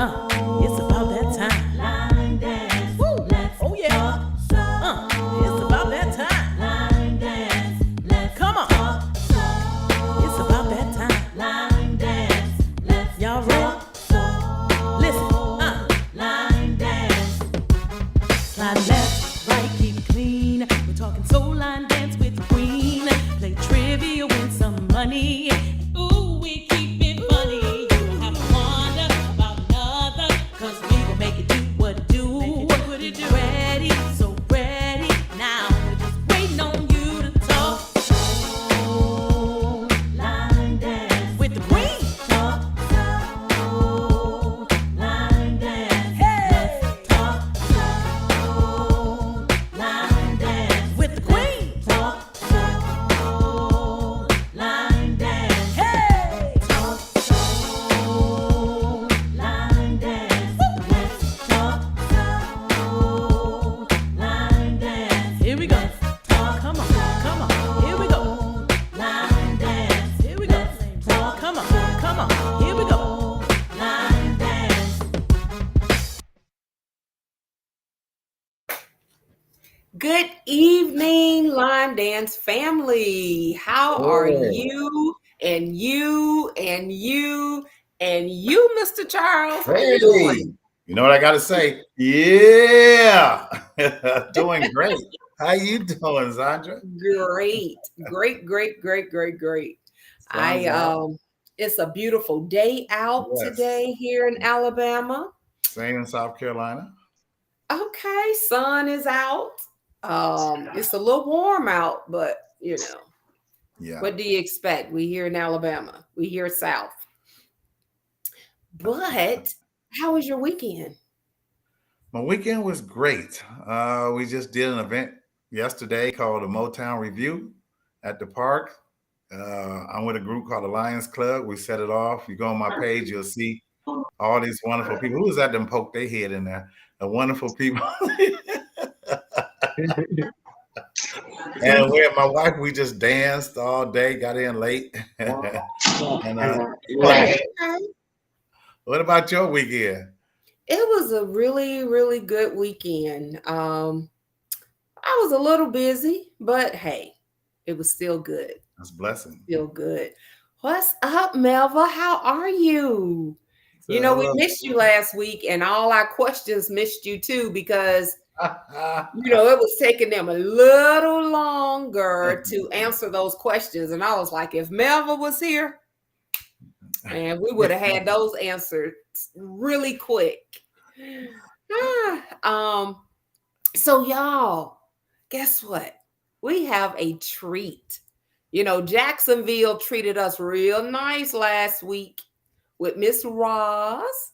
It's about that time. Line dance. Woo. Oh yeah. It's about that time. Line dance. Come on. It's about that time. Line dance. Y'all ready? Listen. Line dance. Slide left, right, keep it clean. We're talking soul line dance with the queen. Play trivia, win some money. Ooh, we keep it funny. You don't have to wonder about another, 'cause we gon' make it do what it do. What it do. Ready, so ready. Now we're just waiting on you to talk. Soul line dance with the queen. Talk soul line dance. Hey, talk soul line dance with the queen. Talk soul line dance. Hey, talk soul line dance. Let's talk soul line dance. Here we go. Talk, come on, come on. Here we go. Line dance. Here we go. Talk, come on, come on. Here we go. Line dance. Good evening, line dance family. How are Hey, you and you and you and you, Mr. Charles? How you hey, doing? you know what I got to say? Yeah, doing great. How you doing, Sandra? Great, great, great, great, great, great. I Sun's out. It's a beautiful day out Yes, today here in Alabama. same in South Carolina. Okay, sun is out. It's a little warm out, but Yeah, what do you expect? We here in Alabama. We here south. But how was your weekend? my weekend was great. We just did an event yesterday called the Motown Review at the park. I'm with a group called the Lions Club. We set it off. You go on my page, you'll see all these wonderful people. Who was that? Them poke their head in there. The wonderful people. And with my wife, we just danced all day, got in late. And yeah. Okay. What about your weekend? It was a really, really good weekend. I was a little busy, but hey, it was still good. That's a blessing. Still good. What's up, Melva? How are you? So, We hello. missed you last week, and all our questions missed you too because it was taking them a little longer to answer those questions. And I was like, if Melva was here, and we would have had those answered really quick. So y'all, guess what? We have a treat. Jacksonville treated us real nice last week with Miss Ross.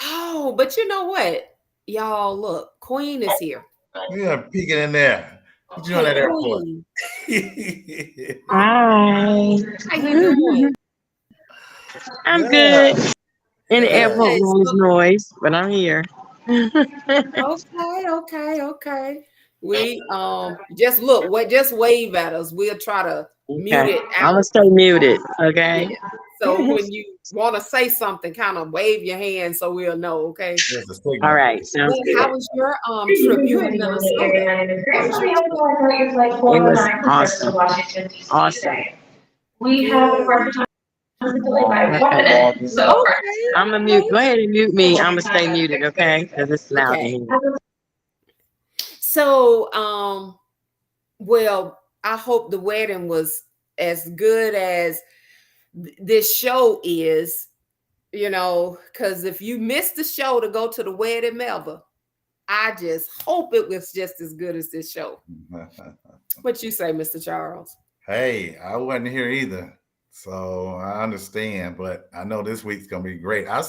Oh, but you know what? Y'all, look, Queen is here. Yeah, peeking in there. What you doing Hey, at airport? Queen, Hi. how you doing? I'm Yeah, good. In the yeah. airport Yes. noise, but I'm here. Okay. We just look, just wave at us. We'll try to mute Okay. it I'm gonna out. stay muted. Yeah. Okay. So when you want to say something, kind of wave your hand so we'll know, okay? There's a All signal. right. But Sounds how good. was your trip? You in Minnesota. How was your trip? It was awesome. Awesome. Good. Okay. Okay. I'm gonna mute. Go ahead and mute me. I'm gonna stay muted. Okay. Because it's loud Okay. in here. So, well, I hope the wedding was as good as this show is, because if you missed the show to go to the wedding, Melva, I just hope it was just as good as this show. What you say, Mr. Charles? Hey, I wasn't here either. So I understand, but I know this week's gonna be great. I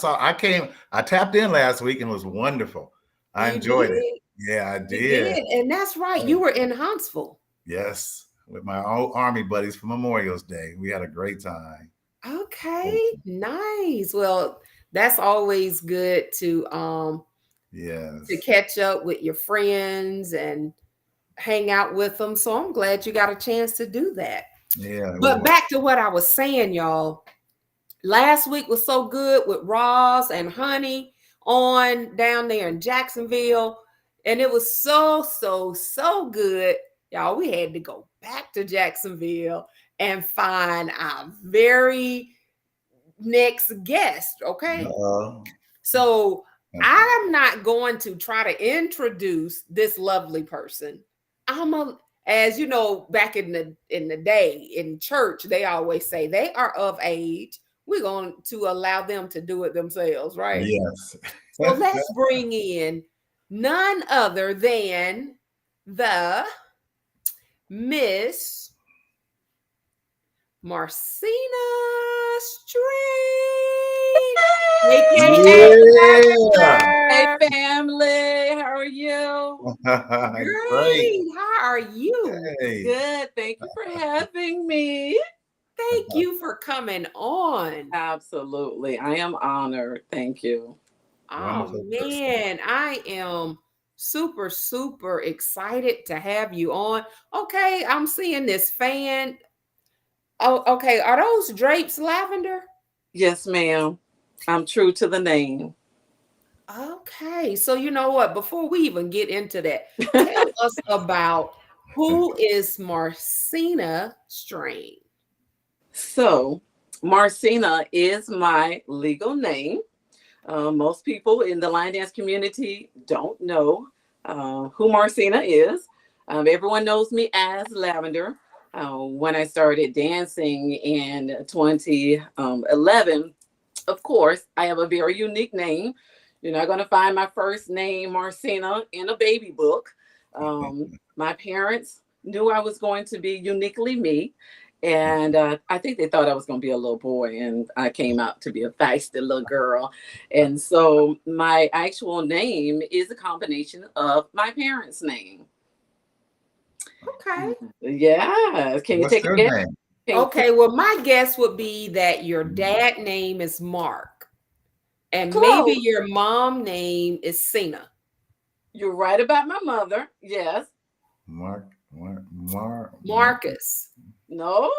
tapped in last week and it was wonderful. I You enjoyed it. did. Yeah, I You did. did. And that's right. Yeah. You were in Huntsville. Yes, with my old army buddies for Memorial's Day. We had a great time. Okay. Nice. Well, that's always good to Yes. catch up with your friends and hang out with them. So I'm glad you got a chance to do that. Yeah, it was But back to what I was saying, y'all. Last week was so good with Ross and Honey. on down there in Jacksonville. And it was so good. Y'all, we had to go back to Jacksonville and find our very next guest. Okay. So I'm not going to try to introduce this lovely person. As you know, back in the day in church, they always say they are of age. We're going to allow them to do it themselves, right? Yes. So let's bring in none other than the Miss Marcena Street. Hey family, how are you? Great. How are you? Hey. Good. Thank you for having me. Thank you for coming on. Absolutely. I am honored. Thank you. Oh man, I am super excited to have you on. Okay, I'm seeing this fan. Oh, okay. Are those drapes lavender? Yes, ma'am. I'm true to the name. Okay, so you know what? Before we even get into that, tell us about who is Marcena Strain. So, Marcena is my legal name. Most people in the line dance community don't know who Marcena is. Everyone knows me as Lavender. When I started dancing in 2011, of course, I have a very unique name. You're not going to find my first name, Marcena, in a baby book. My parents knew I was going to be uniquely me. And I think they thought I was going to be a little boy, and I came out to be a feisty little girl. And so my actual name is a combination of my parents' name. Okay. Yeah. Can you take a guess? Okay, well, my guess would be that your dad name is Mark, and maybe your mom name is Cena. You're right about my mother. Yes. Marcus. No.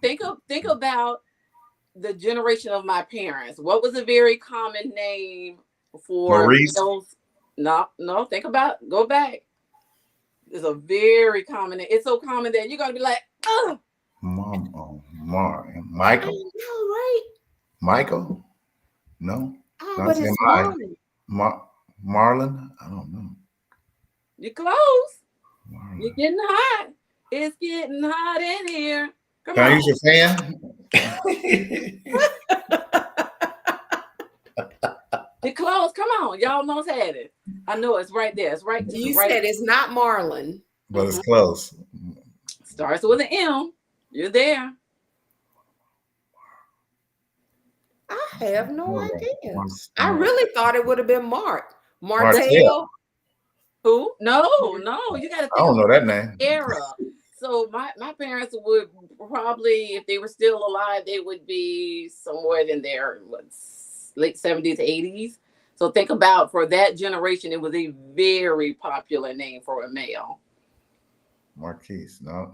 Think about the generation of my parents. What was a very common name for Maurice? those? No. Go back. It's a very common name. It's so common that you're gonna be like, oh. Michael? No, right? Michael? No. Oh, but it's Marlon? I don't know. You're close. Marlon. You're getting hot. It's getting hot in here. Come on. Can I use your fan? You're close. Come on. Y'all almost had it. I know it's right there. It's right. You said it's not Marlon. But it's close. Starts with an M. You're there. I have no idea. I really thought it would have been Mark. Marcel. Who? No. You got to think. I don't know that name. Era. So my parents would probably, if they were still alive, they would be somewhere in their late 70s, 80s. So think about, for that generation, it was a very popular name for a male. Marquise. No.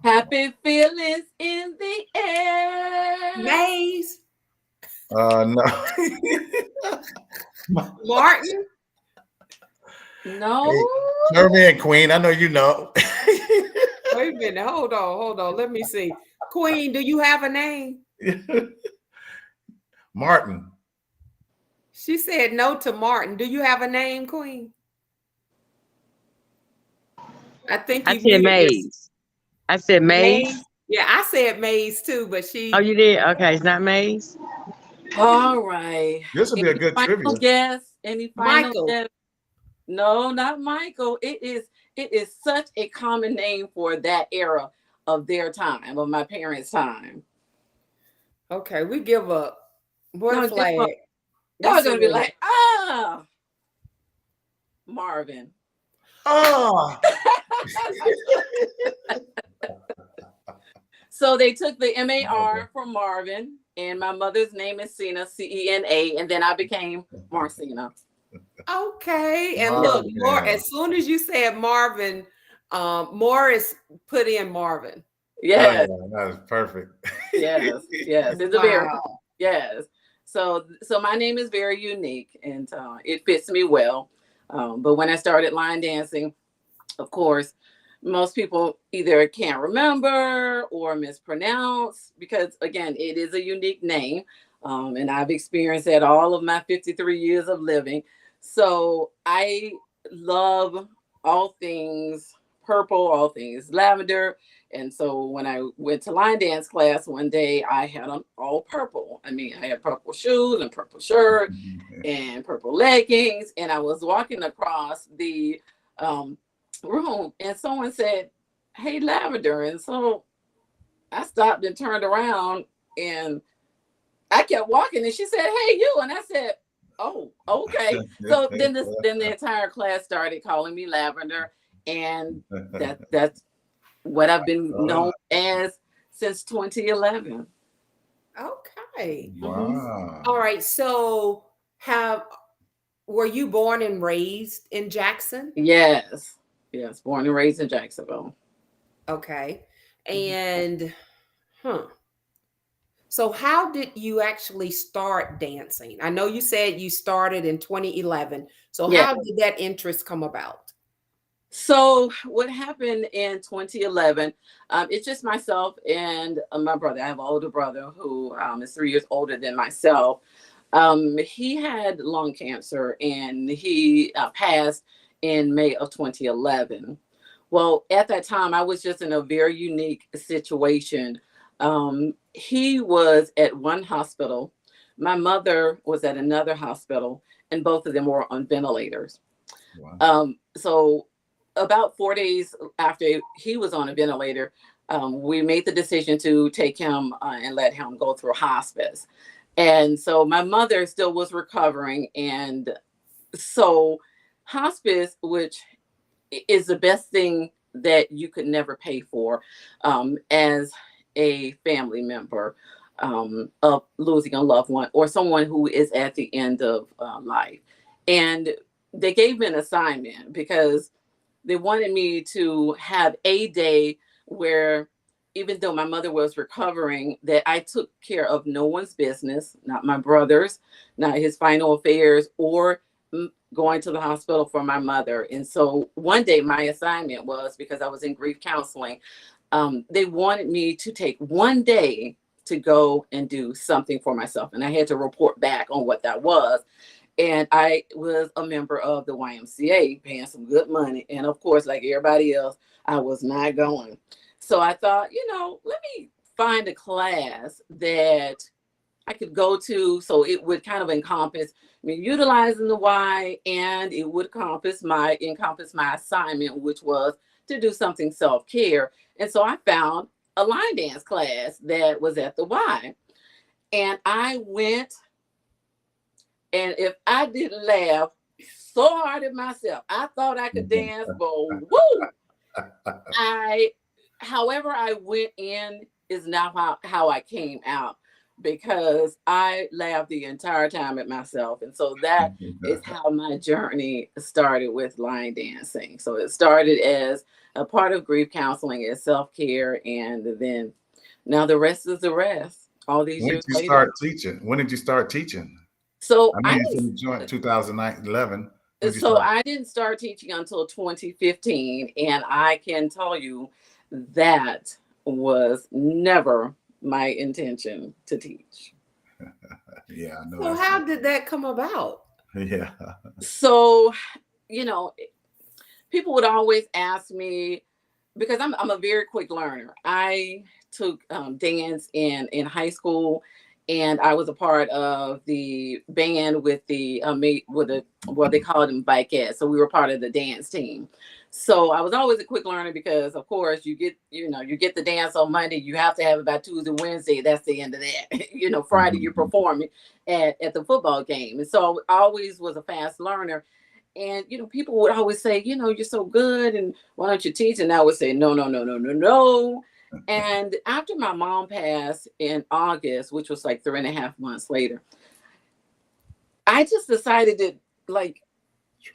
Happy feelings in the air. Maze. No. Martin. No. Hey, Jeremy and Queen, I know you know. Wait a minute. Hold on. Let me see. Queen, do you have a name? Martin. She said no to Martin. Do you have a name, Queen? I think you said Maze. I said Maze. Yeah, I said Maze too, but she. Oh, you did? Okay, it's not Maze. All right. This will be a good trivia. Guess? Any final Michael. guess? No, not Michael. It is such a common name for that era of their time, of my parents' time. Okay, we give up. What flag? Y'all gonna be like, Marvin. Oh. So they took the MAR from Marvin, and my mother's name is Cena, CENA, and then I became Marcena. Okay, and look, as soon as you said Marvin, Morris put in Marvin. Yes, that is perfect. yes, it's a very yes. So my name is very unique, and it fits me well. But when I started line dancing, of course, most people either can't remember or mispronounce because, again, it is a unique name. And I've experienced that all of my 53 years of living. So I love all things purple, all things lavender. And so when I went to line dance class one day, I had on all purple. I mean, I had purple shoes and purple shirt and purple leggings. And I was walking across the room and someone said, "Hey, Lavender." And so I stopped and turned around and I kept walking and she said, "Hey, you." And I said, "Oh, okay." So then the entire class started calling me Lavender, and that's what I've been known as since 2011. Okay. Wow. All right. So were you born and raised in Jackson? Yes. Yes. Born and raised in Jacksonville. Okay. And so how did you actually start dancing? I know you said you started in 2011. So Yeah. how did that interest come about? So what happened in 2011, it's just myself and my brother. I have an older brother who is 3 years older than myself. He had lung cancer and he passed in May of 2011. Well, at that time, I was just in a very unique situation. He was at one hospital. My mother was at another hospital, and both of them were on ventilators. Wow. So about 4 days after he was on a ventilator, we made the decision to take him and let him go through hospice. And so my mother still was recovering. And so hospice, which is the best thing that you could never pay for as a family member of losing a loved one or someone who is at the end of life. And they gave me an assignment because they wanted me to have a day where, even though my mother was recovering, that I took care of no one's business, not my brother's, not his final affairs, or going to the hospital for my mother. And so one day my assignment was, because I was in grief counseling, they wanted me to take one day to go and do something for myself. And I had to report back on what that was. And I was a member of the YMCA, paying some good money. And of course, like everybody else, I was not going. So I thought, let me find a class that I could go to so it would kind of encompass me utilizing the Y, and it would encompass my assignment, which was to do something self-care. And so I found a line dance class that was at the Y. And I went. And if I didn't laugh so hard at myself, I thought I could dance, but woo! However I went in is not how I came out, because I laughed the entire time at myself. And so that is how my journey started with line dancing. So it started as a part of grief counseling, as self-care, and then now the rest is the rest. All these years later. When did you start teaching? So I mean, you joined 2011. So I didn't start teaching until 2015, and I can tell you that was never my intention to teach. Yeah, I know. So how did that come about? Yeah. So, people would always ask me, because I'm a very quick learner. I took dance in high school, and I was a part of the band with the what they called them bikettes. So we were part of the dance team. So I was always a quick learner because, of course, you get the dance on Monday. You have to have it by Tuesday, Wednesday. That's the end of that. Friday you're performing at the football game. And so I always was a fast learner. And, people would always say, you're so good, and why don't you teach? And I would say, no, no, no, no, no, no. And after my mom passed in August, which was like 3.5 months later, I just decided that,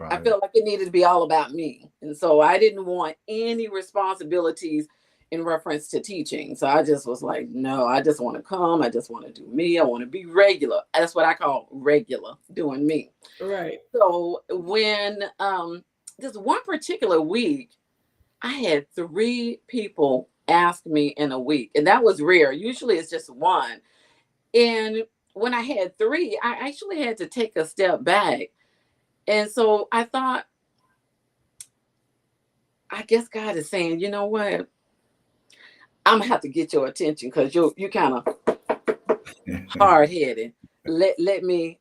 I felt like it needed to be all about me. And so I didn't want any responsibilities in reference to teaching. So I just was like, no, I just want to come. I just want to do me. I want to be regular. That's what I call regular, doing me. Right. So when this one particular week, I had 3 people ask me in a week, and that was rare. Usually it's just one. And when I had 3, I actually had to take a step back. And so I thought, I guess God is saying, you know what? I'm gonna have to get your attention because you kind of hard headed. Let me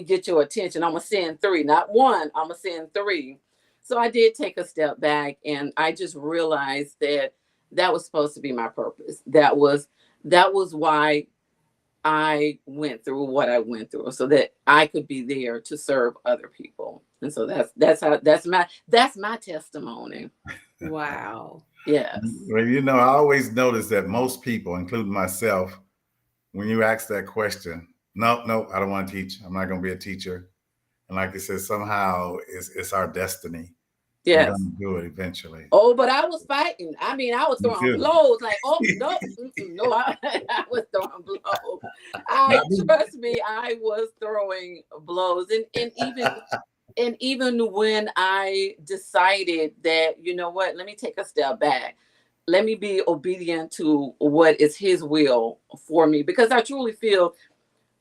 get your attention. I'm gonna send 3, not 1. I'm gonna send 3. So I did take a step back, and I just realized that that was supposed to be my purpose. That was why I went through what I went through, so that I could be there to serve other people. And so that's my testimony. Wow. Yes. Well, you know, I always notice that most people, including myself, when you ask that question, no, I don't want to teach. I'm not going to be a teacher. And like I said, somehow it's our destiny. We're Yes. going to do it eventually. Oh, but I was fighting. I mean, I was Me throwing too. blows. Like, oh no, no, I was throwing blows. Trust me, I was throwing blows, and even when I decided that, you know what, let me take a step back. Let me be obedient to what is His will for me, because I truly feel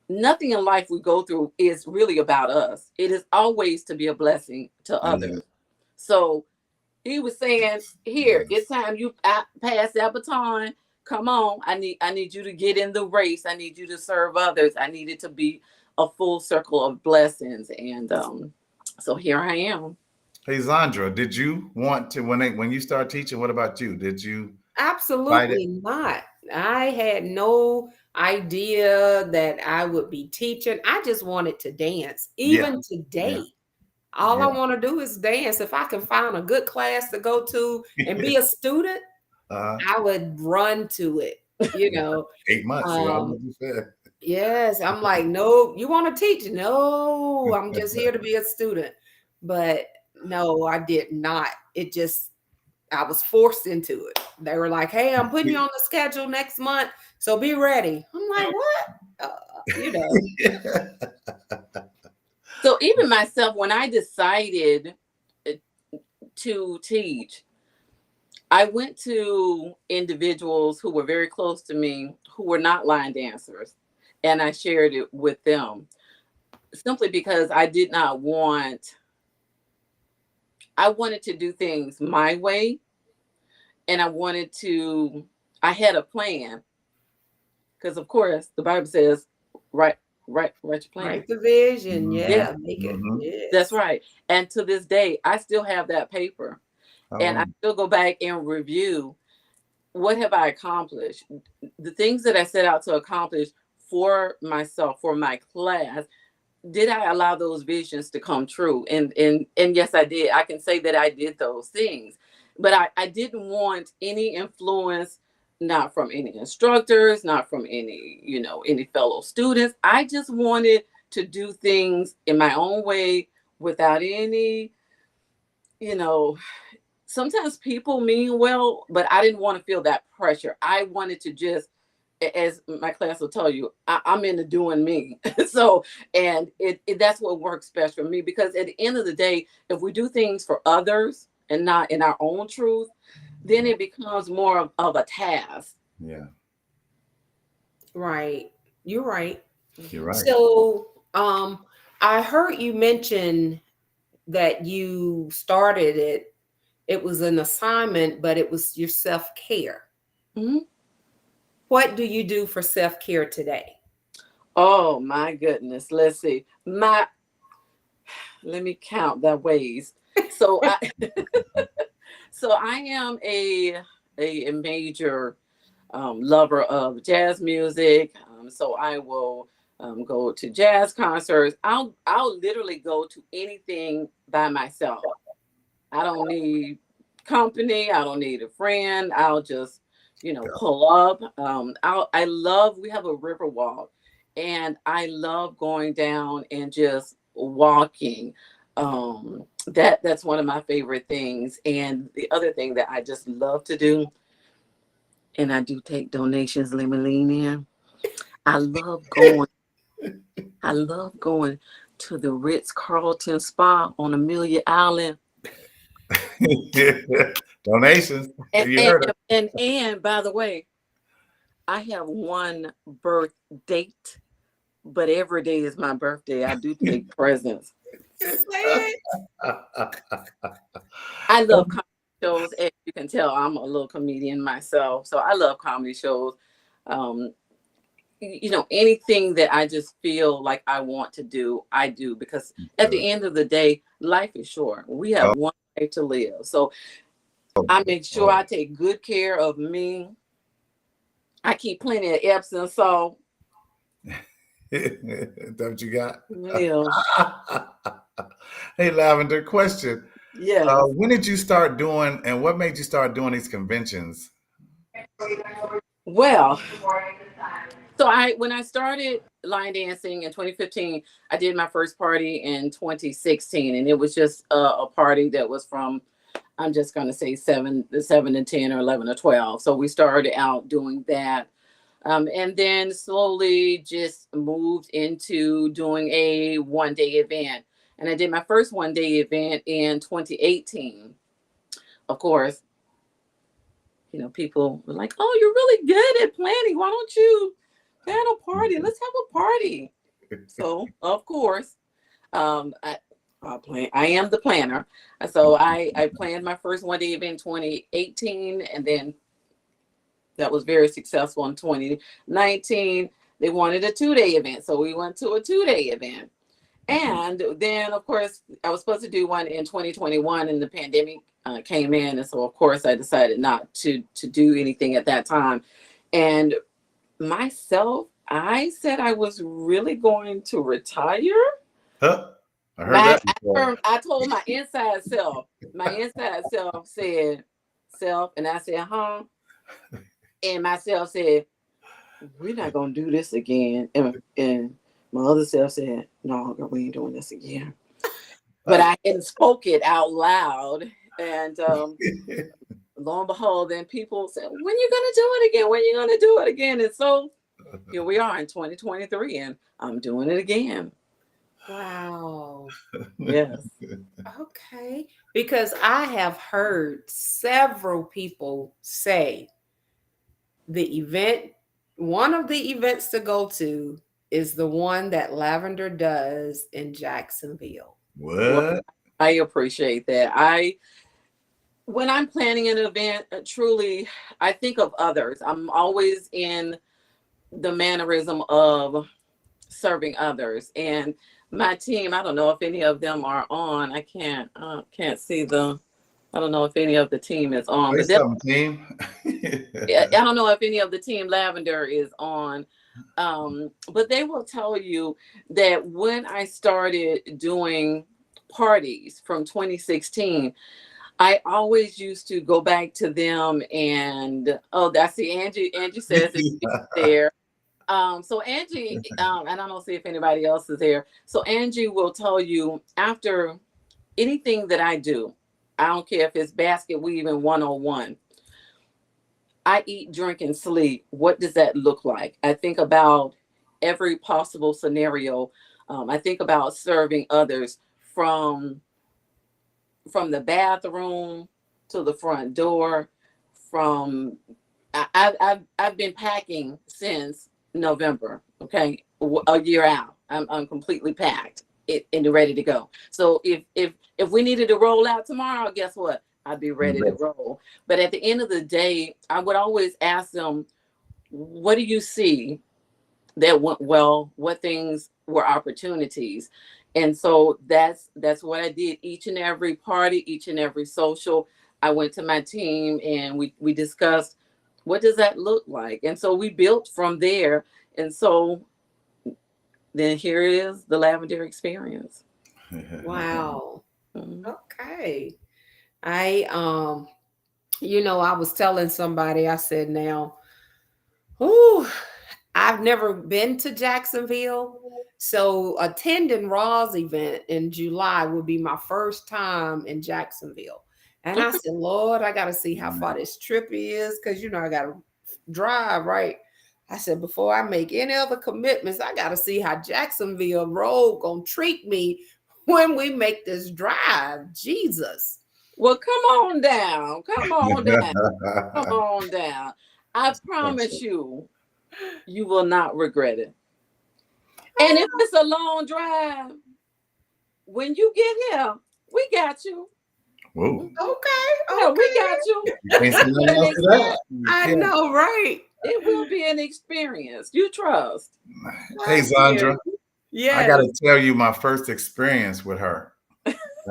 nothing in life we go through is really about us. It is always to be a blessing to others. So He was saying, here, it's time you pass that baton. Come on. I need you to get in the race. I need you to serve others. I need it to be a full circle of blessings. And so here I am. Hey, Zandra, did you want to, when you start teaching, what about you? Did you? Absolutely not. I had no idea that I would be teaching. I just wanted to dance. Even today, all I want to do is dance. If I can find a good class to go to and be a student, I would run to it. You know, 8 months. What you said. Yes, I'm like, no, you want to teach? No, I'm just here to be a student. But no, I did not. I was forced into it. They were like, hey, I'm putting you on the schedule next month, so be ready. I'm like, what? You know. So even myself, when I decided to teach, I went to individuals who were very close to me who were not line dancers, and I shared it with them simply because I wanted to do things my way, and I had a plan, because of course the Bible says, write your plan. Write the vision. Mhm. Yeah, make it. Mhm. Yes. That's right. And to this day, I still have that paper. And I still go back and review, what have I accomplished? The things that I set out to accomplish for myself, for my class, did I allow those visions to come true? And yes, I did. I can say that I did those things. But I didn't want any influence, not from any instructors, not from any fellow students. I just wanted to do things in my own way without any, sometimes people mean well, but I didn't want to feel that pressure. I wanted to just, as my class will tell you, I'm into doing me. So, and that's what works best for me, because at the end of the day, if we do things for others and not in our own truth, then it becomes more of a task. Yeah. Right. You're right. You're right. So, I heard you mention that you started it. It was an assignment, but it was your self-care. Mm-hmm. What do you do for self-care today? Oh my goodness. Let's see. Let me count the ways. So I am a major lover of jazz music. So I will go to jazz concerts. I'll literally go to anything by myself. I don't need company. I don't need a friend. I'll just, pull up. We have a river walk, and I love going down and just walking. That's one of my favorite things. And the other thing that I just love to do and I do take donations. Let me lean in. I love going. I love going to the Ritz Carlton Spa on Amelia Island. Donations. And, You and heard it. and by the way, I have one birth date, but every day is my birthday. I do take presents. Say it. I love comedy shows. As you can tell, I'm a little comedian myself, so I love comedy shows. Um, anything that I just feel like I want to do, I do, because at the end of the day, life is short. We have Oh, one life to live. So I make sure I take good care of me. I keep plenty of Epsom salt. Is that what you got? Yeah. Hey, Lavender, question. Yes. When did you start doing, and what made you start doing these conventions? Well, so when I started line dancing in 2015, I did my first party in 2016, and it was just a party that was from, I'm just going to say 7 to 10 or 11 or 12. So we started out doing that. And then slowly just moved into doing a 1-day event. And I did my first 1-day event in 2018. Of course, people were like, "Oh, you're really good at planning. Why don't you plan a party? Let's have a party." So, of course, I am the planner. So I planned my first 1-day event in 2018, and then that was very successful in 2019. They wanted a 2-day event, so we went to a 2-day event. And then, of course, I was supposed to do one in 2021, and the pandemic came in, and so of course I decided not to do anything at that time. And myself, I said I was really going to retire. Huh? I heard that before. I told my inside self. My inside self said, "Self," and I said, "Huh?" And myself said, "We're not gonna do this again." And my other self said, "No, girl, we ain't doing this again." But I hadn't spoke it out loud. And lo and behold, then people said, "When you gonna do it again? When you gonna do it again?" And so here we are in 2023, and I'm doing it again. Wow. Yes. Okay. Because I have heard several people say one of the events to go to is the one that Lavender does in Jacksonville. Well, What? I appreciate that. When I'm planning an event, truly, I think of others. I'm always in the mannerism of serving others, and my team. I don't know if any of them are on. I can't see the. I don't know if any of the team is on, Say but something, team. I don't know if any of the team Lavender is on. But they will tell you that when I started doing parties from 2016, I always used to go back to them, and I see Angie. Angie says it's there. So Angie, and I don't see if anybody else is there. So Angie will tell you after anything that I do, I don't care if it's basket weaving 101. I eat, drink, and sleep. What does that look like? I think about every possible scenario. I think about serving others from the bathroom to the front door. From I've been packing since November. Okay, a year out. I'm completely packed and ready to go. So if we needed to roll out tomorrow, guess what? I'd be ready to roll. But at the end of the day, I would always ask them, "What do you see that went well? What things were opportunities?" And so that's what I did. Each and every party, each and every social, I went to my team and we discussed, what does that look like? And so we built from there. And so then here is the Lavender experience. Wow. Mhm. Okay. I I was telling somebody, I said, now, whew, I've never been to Jacksonville. So attending Raw's event in July would be my first time in Jacksonville. And I said, Lord, I got to see how far this trip is because, I got to drive, right? I said, before I make any other commitments, I got to see how Jacksonville Road gonna treat me when we make this drive. Jesus. Well, come on down. Come on down. Come on down. I promise you, you will not regret it. And if it's a long drive, when you get here, we got you. Whoa. Okay. Yeah, we got you. You can't say nothing else to that. I know, right? It will be an experience. You trust. Hey, Zandra. Yeah. I got to tell you my first experience with her.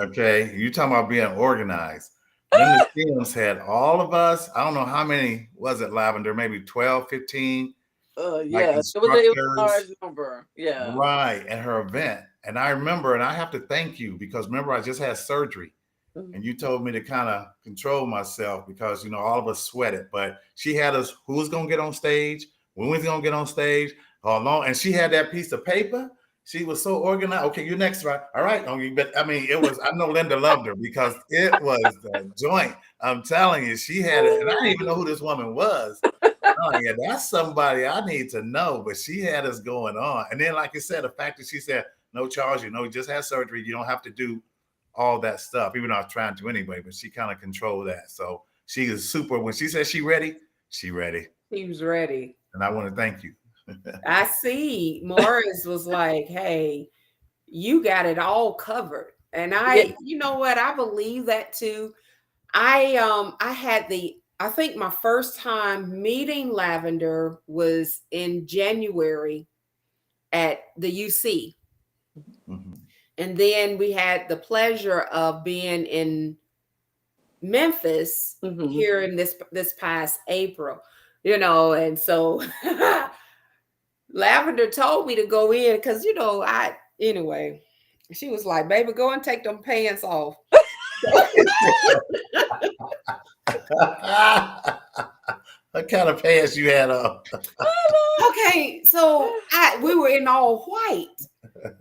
Okay. You talking about being organized. Linda Sims had all of us. I don't know how many was it, Lavender? Maybe 12, 15. Yeah, it was a large number. Yeah. Right. At her event. And I remember, and I have to thank you because remember, I just had surgery. And you told me to kind of control myself because, you know, all of us sweated. But she had us, who was going to get on stage, when was going to get on stage, how long. And she had that piece of paper. She was so organized. Okay, you're next, right? All right. But I mean, it was, I know Linda loved her because it was the joint. I'm telling you, she had it. And I didn't even know who this woman was. Oh, yeah, that's somebody I need to know. But she had us going on. And then, like you said, the fact that she said, no charge, you know, you just had surgery. You don't have to do all that stuff, even though I was trying to anyway, but she kind of controlled that. So she is super. When she said she ready, she ready. He was ready. And I want to thank you. I see. Morris was like, hey, you got it all covered. And you know what? I believe that too. I think my first time meeting Lavender was in January at the UC. Mm-hmm. And then we had the pleasure of being in Memphis here in this past April, you know, and so Lavender told me to go in because, you know, anyway, she was like, baby, go and take them pants off. What kind of pants you had on? Okay, so we were in all white.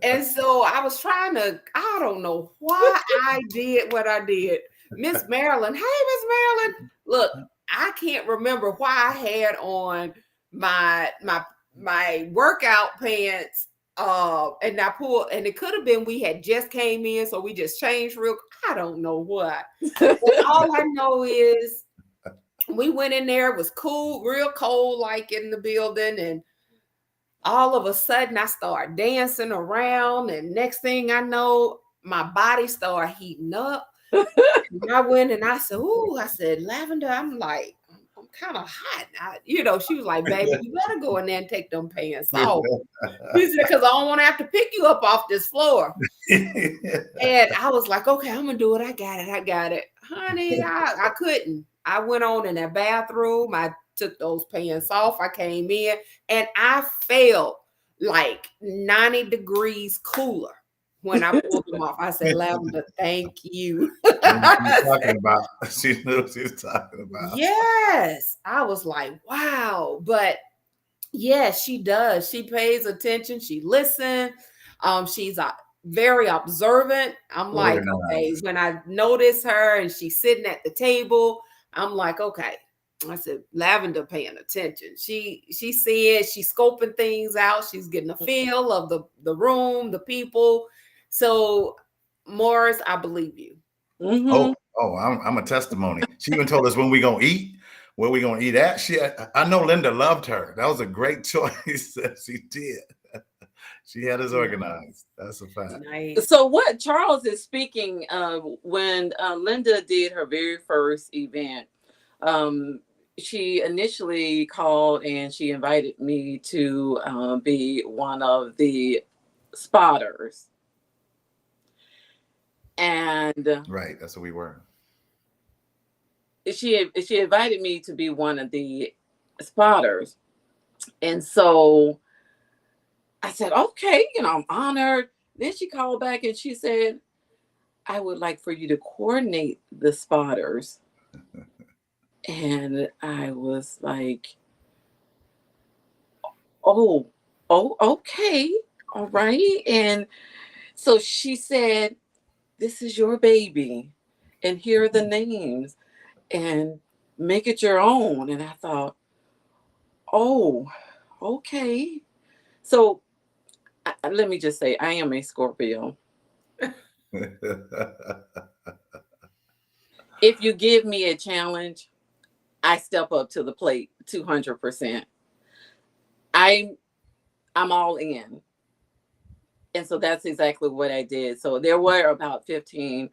And so I was trying to, I don't know why I did what I did. Miss Marilyn, hey, Miss Marilyn, look, I can't remember why I had on my workout pants. And I pulled, and it could have been we had just came in, so we just changed I don't know what. But all I know is we went in there, it was cool, real cold, like in the building, and all of a sudden I started dancing around, and next thing I know, my body started heating up. I went and I said, "Ooh," I said, "Lavender," I'm like, I'm kind of hot. You know, she was like, "Baby, you better go in there and take them pants off." She said, "Because I don't want to have to pick you up off this floor." And I was like, "Okay, I'm gonna do it. I got it, honey." I couldn't. I went on in that bathroom. I took those pants off. I came in and I felt like 90 degrees cooler when I pulled them off. I said, "Lavender, thank you." She knew what she was talking about. Yes. I was like, wow. But yes, she does. She pays attention. She listens. She's very observant. I'm like, okay, when I notice her and she's sitting at the table, I'm like, okay. I said, Lavender paying attention. She said she's scoping things out. She's getting a feel of the room, the people. So, Morris, I believe you. Mm-hmm. I'm a testimony. She even told us when we gonna eat, where we gonna eat at. I know Linda loved her. That was a great choice that she did. She had us organized. That's a fact. Nice. So what Charles is speaking of when Linda did her very first event, she initially called and she invited me to be one of the spotters. And right, that's what we were. She invited me to be one of the spotters. And so I said, okay, you know, I'm honored. Then she called back and she said, I would like for you to coordinate the spotters. And I was like, oh, okay. All right. And so she said, this is your baby. And here are the names. And make it your own. And I thought, Oh, okay. So let me just say, I am a Scorpio. If you give me a challenge, I step up to the plate 200%. I'm I'm all in. And so that's exactly what I did. So there were about 15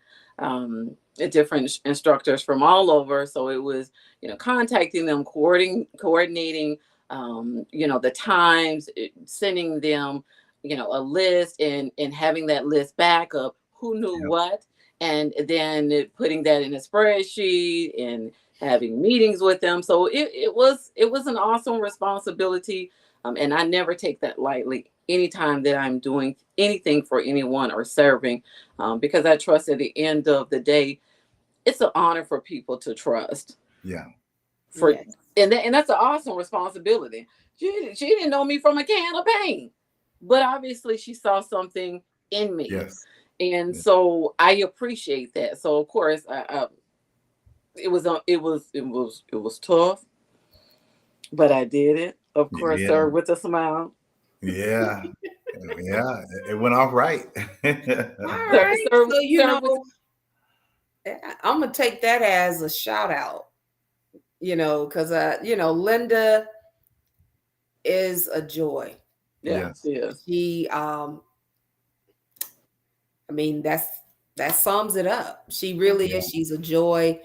different instructors from all over. So it was, contacting them, coordinating, the times, sending them, a list, and having that list back of who knew Yep. what, and then putting that in a spreadsheet and having meetings with them. So it was an awesome responsibility. And I never take that lightly anytime that I'm doing anything for anyone or serving, because I trust at the end of the day, it's an honor for people to trust. Yeah. For Yes. and that's an awesome responsibility. She didn't know me from a can of paint, but obviously she saw something in me, Yes. and Yes. so I appreciate that. So of course, it was tough, but I did it. Of course, Yeah. sir, with a smile. Yeah. Yeah. It went off right. All Sir, right. sir, So, sir, with I'm going to take that as a shout out, because, Linda is a joy. yeah, Yes. yeah. She, I mean, that sums it up. She really Yeah. is. She's a joy,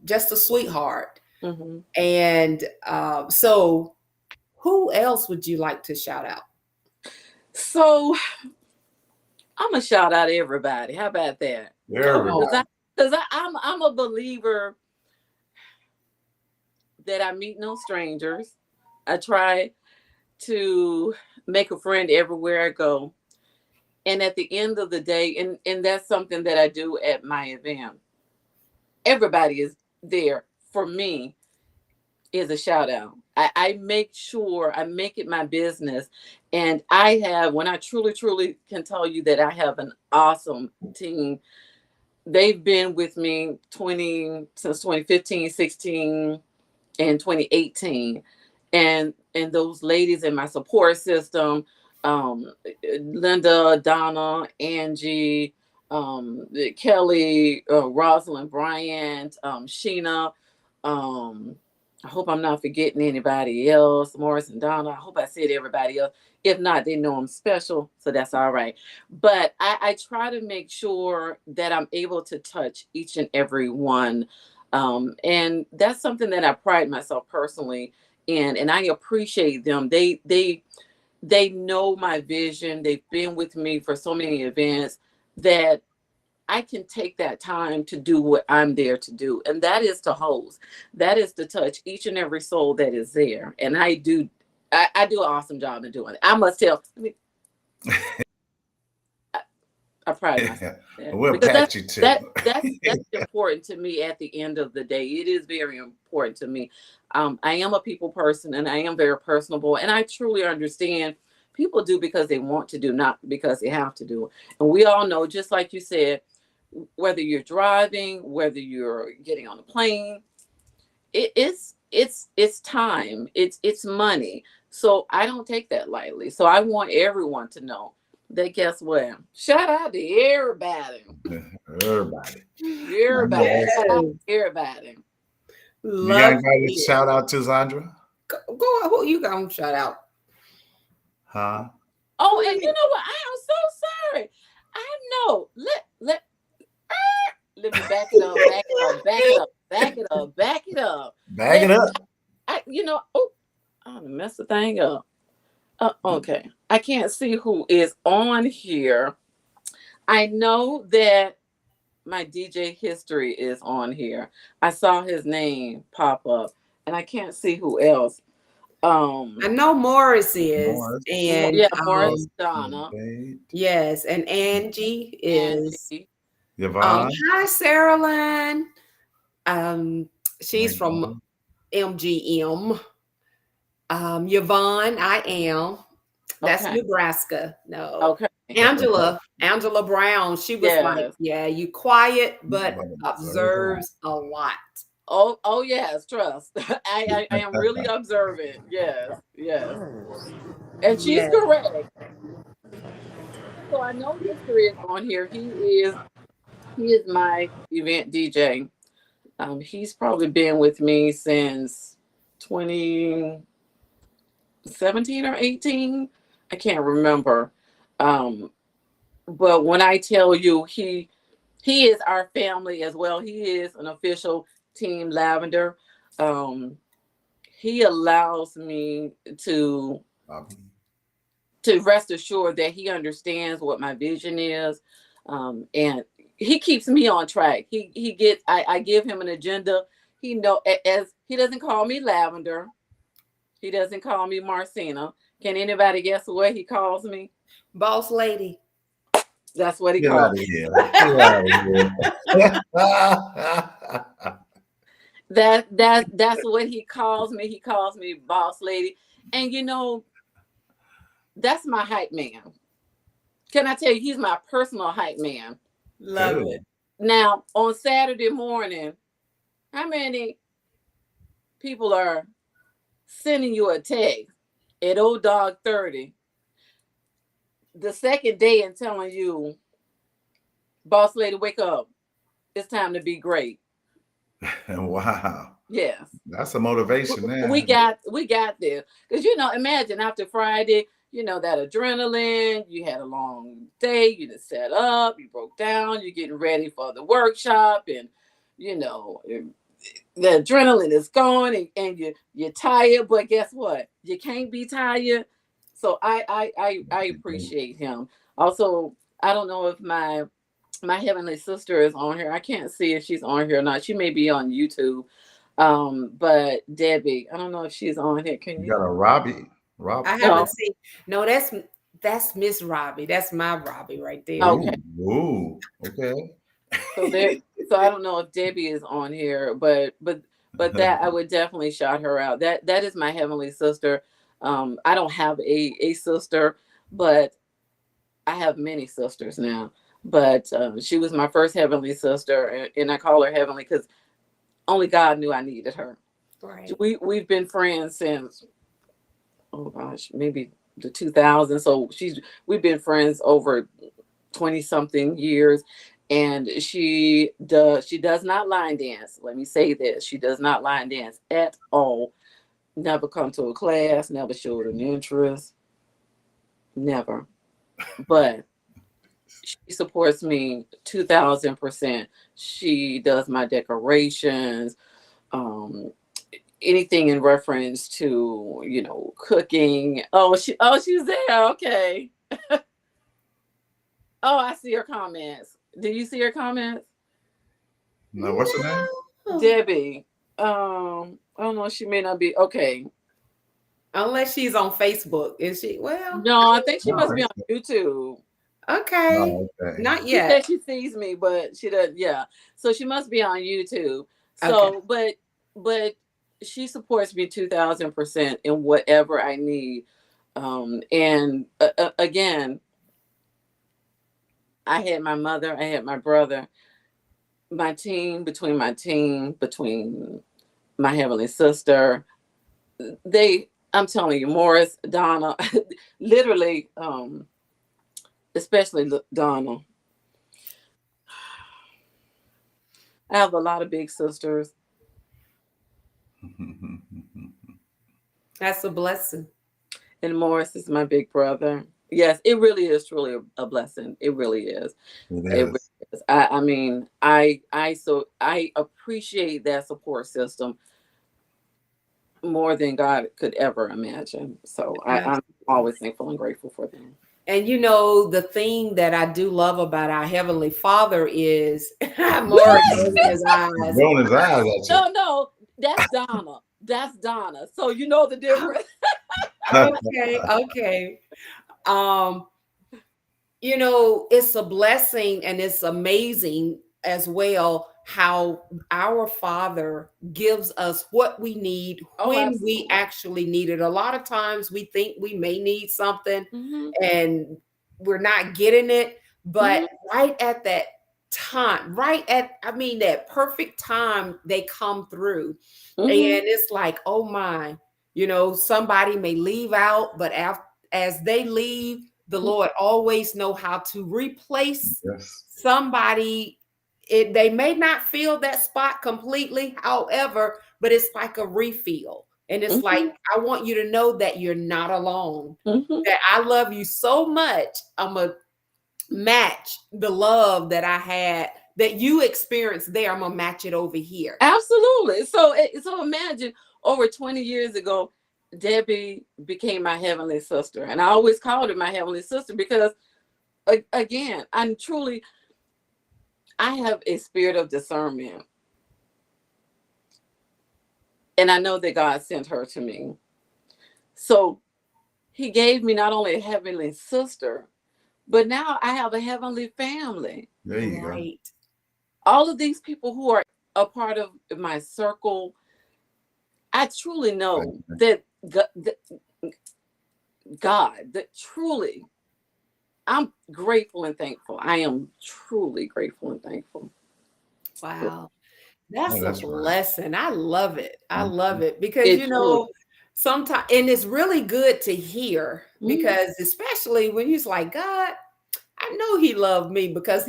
just a sweetheart. Hmm. And so, who else would you like to shout out? So I'm gonna shout out everybody. How about that? Come Very. on. Because I'm a believer that I meet no strangers. I try to make a friend everywhere I go. And at the end of the day, and that's something that I do at my event. Everybody is there for me is a shout out. I make sure I make it my business. And I have, when I truly, truly can tell you that I have an awesome team. They've been with me since 2015, 16, and 2018. And those ladies in my support system, um, Linda, Donna, Angie, Kelly, Rosalind Bryant, Sheena, um, I hope I'm not forgetting anybody else. Morris and Donna. I hope I said everybody else. If not, they know I'm special, so that's all right. But I try to make sure that I'm able to touch each and every one, and that's something that I pride myself personally in, and I appreciate them. They know my vision. They've been with me for so many events that I can take that time to do what I'm there to do, and that is to host. That is to touch each and every soul that is there, and I do. I do an awesome job in doing it. I must tell. I pride myself in that, We'll because pat you too. that's important to me. At the end of the day, it is very important to me. I am a people person, and I am very personable, and I truly understand people do because they want to do, not because they have to do. And we all know, just like you said, whether you're driving, whether you're getting on a plane, it's time, it's money. So I don't take that lightly. So I want everyone to know that, guess what? Shout out to everybody. Everybody. Everybody. Yes. Shout out to everybody. You got Love anybody to it. shout out to, Zandra? Go on. Who you gonna shout out? Huh? Oh, and you know what? I am so sorry. I know. Let me back it up, back it up, back it up, back it up, back it up. Bag it up. I messed the thing up. Okay. I can't see who is on here. I know that my DJ history is on here. I saw his name pop up, and I can't see who else. I know Morris is, Morris. and Yeah, Morris, Donna, yes, and Angie is. Angie. Yvonne. Hi, Sarah Lynn. She's from MGM. Yvonne, I am. That's Okay. Nebraska. No. Okay. Angela Brown. She was like, Yes. yeah, you quiet, but But observes a lot. Oh yes, trust. I am really observant. Yes, yes, and she's Yes. correct. So I know History is on here. He is my event DJ. He's probably been with me since 2017 or 18. I can't remember. Um, but when I tell you he is our family as well. He is an official Team Lavender. Um, he allows me to rest assured that he understands what my vision is, and he keeps me on track. He gets I give him an agenda. He know as he doesn't call me Lavender. He doesn't call me Marcena. Can anybody guess what he calls me? Boss lady. That's what he Get calls out of me. here. Get out of here. That's what he calls me. He calls me boss lady. And that's my hype man. Can I tell you, he's my personal hype man. Love Cool. it. Now, on Saturday morning, how many people are sending you a text at old dog 30 the second day and telling you, boss lady, wake up. It's time to be great. Wow. Yes. That's a motivation We there. got there. Because imagine after Friday, that adrenaline, you had a long day, you just set up, you broke down, you're getting ready for the workshop, and the adrenaline is gone, and you're tired, but guess what? You can't be tired. So I appreciate him. Also, I don't know if my heavenly sister is on here. I can't see if she's on here or not. She may be on YouTube. But Debbie, I don't know if she's on here. Can You you? got a Robbie. Rob. I No. haven't seen. No, that's Miss Robbie. That's my Robbie right there. Okay. Ooh, ooh. Okay. So there. So I don't know if Debbie is on here, but that I would definitely shout her out. That is my heavenly sister. I don't have a sister, but I have many sisters now. But she was my first heavenly sister, and I call her heavenly because only God knew I needed her. Right. We've been friends since, oh gosh, maybe the 2000s. So we've been friends over 20 something years, and she does not line dance. Let me say this: she does not line dance at all. Never come to a class. Never showed an interest. Never. But she supports me 2,000%. She does my decorations. Um, Anything in reference to cooking. She's there. Okay. Oh, I see her comments. Did you see her comments? No, what's her name? No. Debbie. I don't know, she may not be okay. Unless she's on Facebook. Is she? Well, No, I think she No, must be on YouTube. okay. oh, okay. Not She yet. said she sees me, but she doesn't. Yeah, so she must be on YouTube. Okay. So, but she supports me 2,000% in whatever I need. And again, I had my mother, I had my brother, between my heavenly sister. I'm telling you, Morris, Donna, literally, especially Donna. I have a lot of big sisters. That's a blessing. And Morris is my big brother. Yes, it really is truly a blessing. It really is. It It really is. is. I mean, I appreciate that support system more than God could ever imagine. So I'm always thankful and grateful for them. And the thing that I do love about our Heavenly Father is Morris rolling his eyes. Rolling his eyes at you. No, that's Donna. That's Donna. So you know the difference. Okay. It's a blessing and it's amazing as well how our Father gives us what we need when we absolutely. actually need it. A lot of times we think we may need something Mhm. and we're not getting it, but right at that time, right at, I mean, that perfect time they come through. Mhm. And it's like, oh my, somebody may leave out, but as they leave, the Lord always know how to replace Yes. somebody. They may not fill that spot completely, however, but it's like a refill. And it's like, I want you to know that you're not alone, that I love you so much. I'm a match the love that I had that you experienced there. I'm gonna match it over here. Absolutely. So imagine over 20 years ago, Debbie became my heavenly sister, and I always called her my heavenly sister because, again, I have a spirit of discernment, and I know that God sent her to me. So He gave me not only a heavenly sister, but now I have a heavenly family. There you Right. All of these people who are a part of my circle, I truly know that God, that truly, I'm grateful and thankful. I am truly grateful and thankful. Wow. go. That's Oh, a that's right. blessing. I love it. I love Mhm. it because, It truly. sometimes, and it's really good to hear, Mhm. because especially when he's like, God, I know he loved me because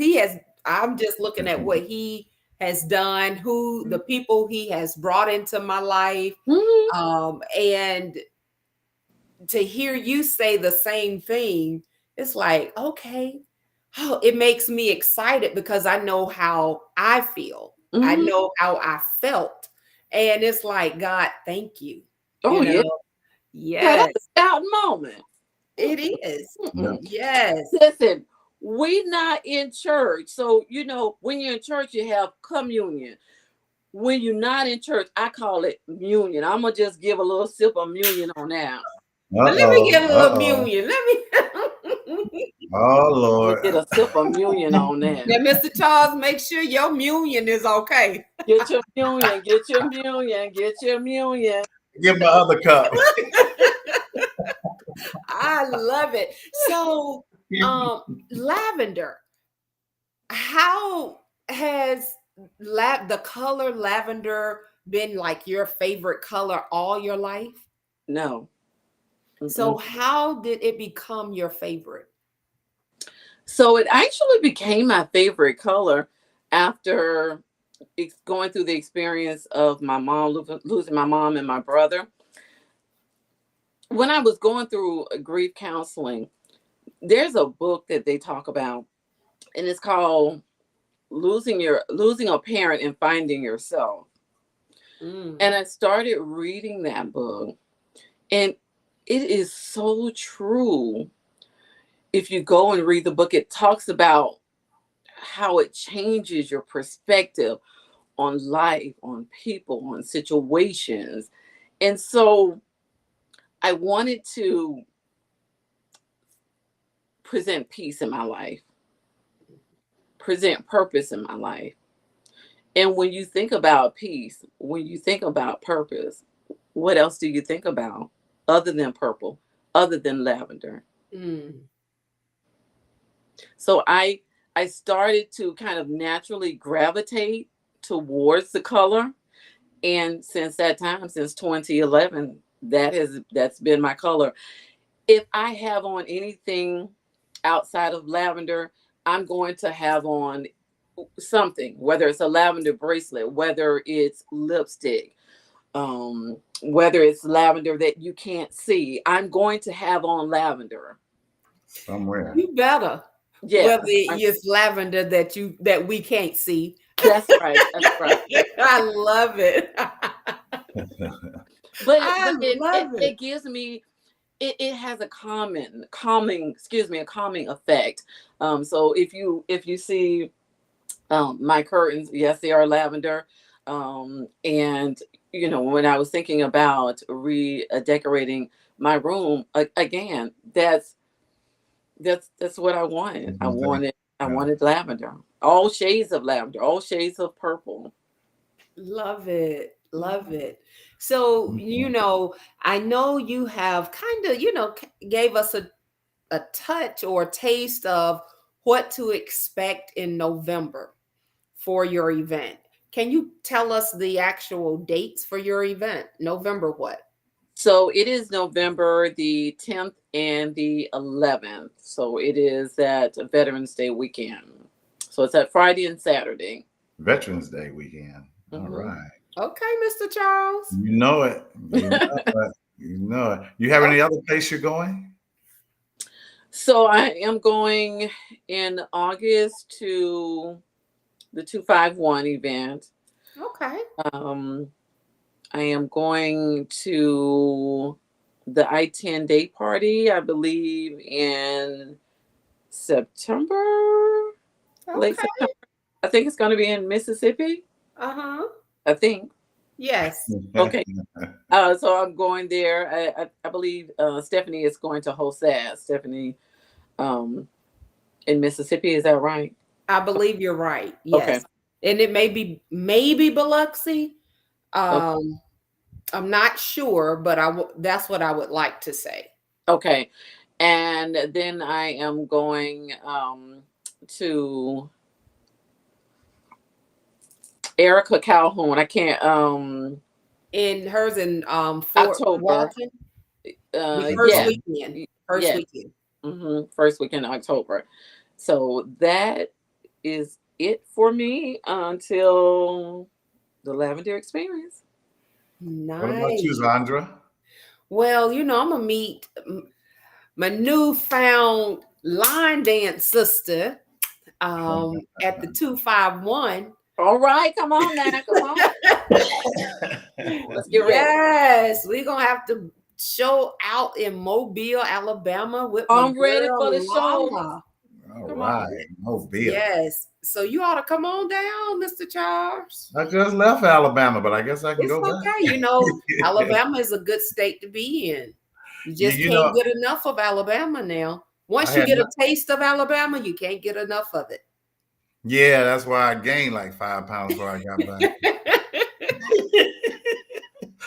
I'm just looking at what he has done, who the people he has brought into my life. And to hear you say the same thing, it's like, okay, oh, it makes me excited because I know how I feel. I Mhm. know how I felt. And it's like, God, thank you. Oh, You yeah. know, Yeah, yes, that's a proud moment. it is. Yeah. Yes. Listen, we not in church. So, when you're in church, you have communion. When you're not in church, I call it communion. I'm going to just give a little sip of communion on that. But let me get a little Uh-oh. communion. Let me Oh, Let me Lord. get a sip of communion on that. now, Mr. Charles, make sure your communion is okay. Get your communion, get your communion, get your communion. Give my other cup. I love it. So, lavender, how has the color lavender been like your favorite color all your life? No. So, Mm-mm. how did it become your favorite? So it actually became my favorite color after going through the experience of my mom, losing my mom and my brother. When I was going through grief counseling, there's a book that they talk about, and it's called losing a parent and finding yourself. And I started reading that book, and it is so true. If you go and read the book, it talks about how it changes your perspective on life, on people, on situations. And so I wanted to present peace in my life, present purpose in my life. And when you think about peace, when you think about purpose, what else do you think about other than purple, other than lavender? Mm. So I started to kind of naturally gravitate towards the color. And since that time, since 2011, that's been my color. If I have on anything outside of lavender, I'm going to have on something, whether it's a lavender bracelet, whether it's lipstick, whether it's lavender that you can't see, I'm going to have on lavender. Somewhere. You better. Yeah, Whether it's lavender that we can't see. that's right. That's right. I love it. But I love it. it gives me, it has a a calming effect. So if you see my curtains, yes, they are lavender. And when I was thinking about redecorating my room, again, that's what I wanted. I Yeah. wanted lavender, all shades of lavender, all shades of purple. Love it. Love it. So, I know you have kind of, gave us a touch or a taste of what to expect in November for your event. Can you tell us the actual dates for your event? November what? So it is November the 10th and the 11th. So it is that Veterans Day weekend. So it's that Friday and Saturday. Veterans Day weekend. All Mhm. right. Okay, Mr. Charles. You know it. You know it. You know it. You have any other place you're going? So I am going in August to the 251 event. Okay. I am going to the I-10 day party, I believe, in September, late Okay. September. I think it's going to be in Mississippi. Uh-huh. I think. Yes. Okay. So I'm going there. I believe Stephanie is going to host that. Stephanie, in Mississippi, is that right? I believe you're right. Okay. Yes. And it may be maybe Biloxi. Okay. I'm not sure, but that's what I would like to say. Okay. And then I am going to Erica Calhoun. I can't In hers in Fort October. Walton. First Yeah. weekend. First Yes. weekend. First weekend in October. So that is it for me until the Lavender experience. What about you, Nice. Zandra? Well, I'm gonna meet my newfound line dance sister at the 251. All right, come on now, come on. Let's get ready. Yes, we're gonna have to show out in Mobile, Alabama with my I'm ready girl for the show. Lala. All Come right. on. Mobile. Yes. So you ought to come on down, Mr. Charles. I just left Alabama, but I guess I can It's go back. okay. Alabama is a good state to be in. You just you can't know, get enough of Alabama now. Once I you had get a not- taste of Alabama, you can't get enough of it. yeah, that's why I gained like 5 pounds before I got back.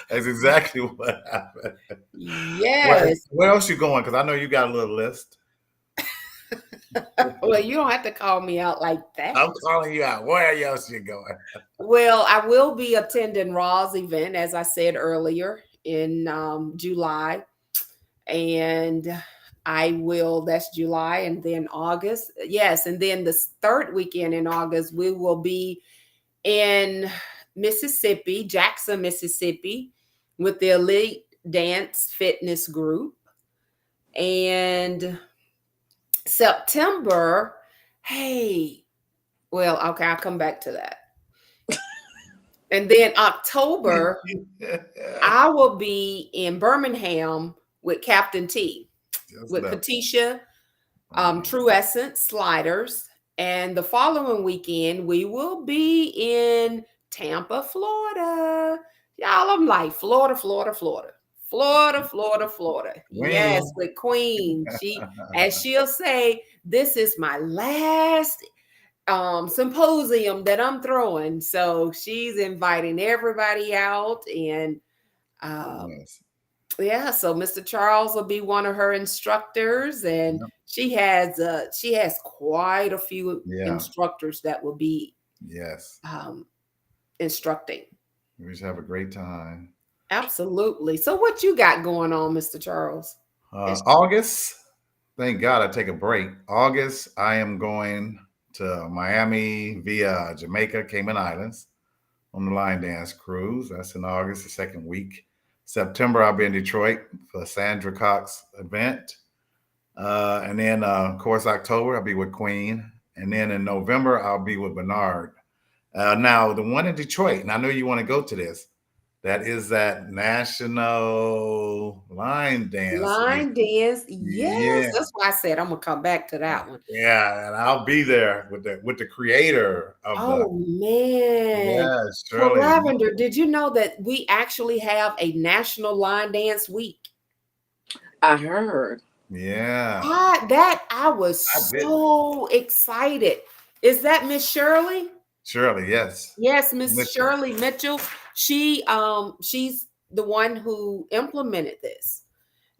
That's exactly what happened. Yes. Where else you going? Because I know you got a little list. Well, you don't have to call me out like that. I'm calling you out. Where else you going? Well, I will be attending Raw's event, as I said earlier, in July. And that's July, and then August. Yes. And then the third weekend in August, we will be in Mississippi, Jackson, Mississippi, with the Elite Dance Fitness Group. And September, hey, well, okay, I'll come back to that. And then October, I will be in Birmingham with Captain T, with Katisha, True Essence Sliders. And the following weekend, we will be in Tampa, Florida. Y'all, I'm like, Florida. Yes, with Queen. As she'll say, this is my last symposium that I'm throwing. So she's inviting everybody out. And yeah, so Mr. Charles will be one of her instructors, and she has quite a few instructors that will be instructing. We just have a great time. Absolutely. So what you got going on, Mr. Charles? August, thank God I take a break. August, I am going to Miami via Jamaica, Cayman Islands on the line dance cruise. That's in August, the second week. September, I'll be in Detroit for Sandra Cox event. And then, of course, October, I'll be with Queen. And then in November, I'll be with Bernard. Now, the one in Detroit, and I know you want to go to this, that is that National Line Dance. Line dance, yes. That's why I said I'm gonna come back to that one. Yeah, and I'll be there with the creator of man. Yes, Shirley. Well, Lavender, did you know that we actually have a National Line Dance Week? I heard. Yeah. I was so excited. Is that Miss Shirley? Shirley, yes. Yes, Miss Shirley Mitchell. She's the one who implemented this.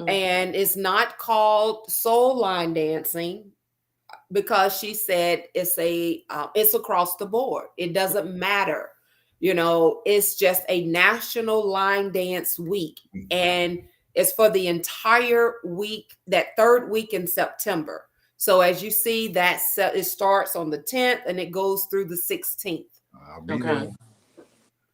And it's not called soul line dancing. because she said it's across the board. It doesn't matter. It's just a national line dance week. And it's for the entire week, that third week in September. So as you see, it starts on the 10th and it goes through the 16th. I'll be Okay. there.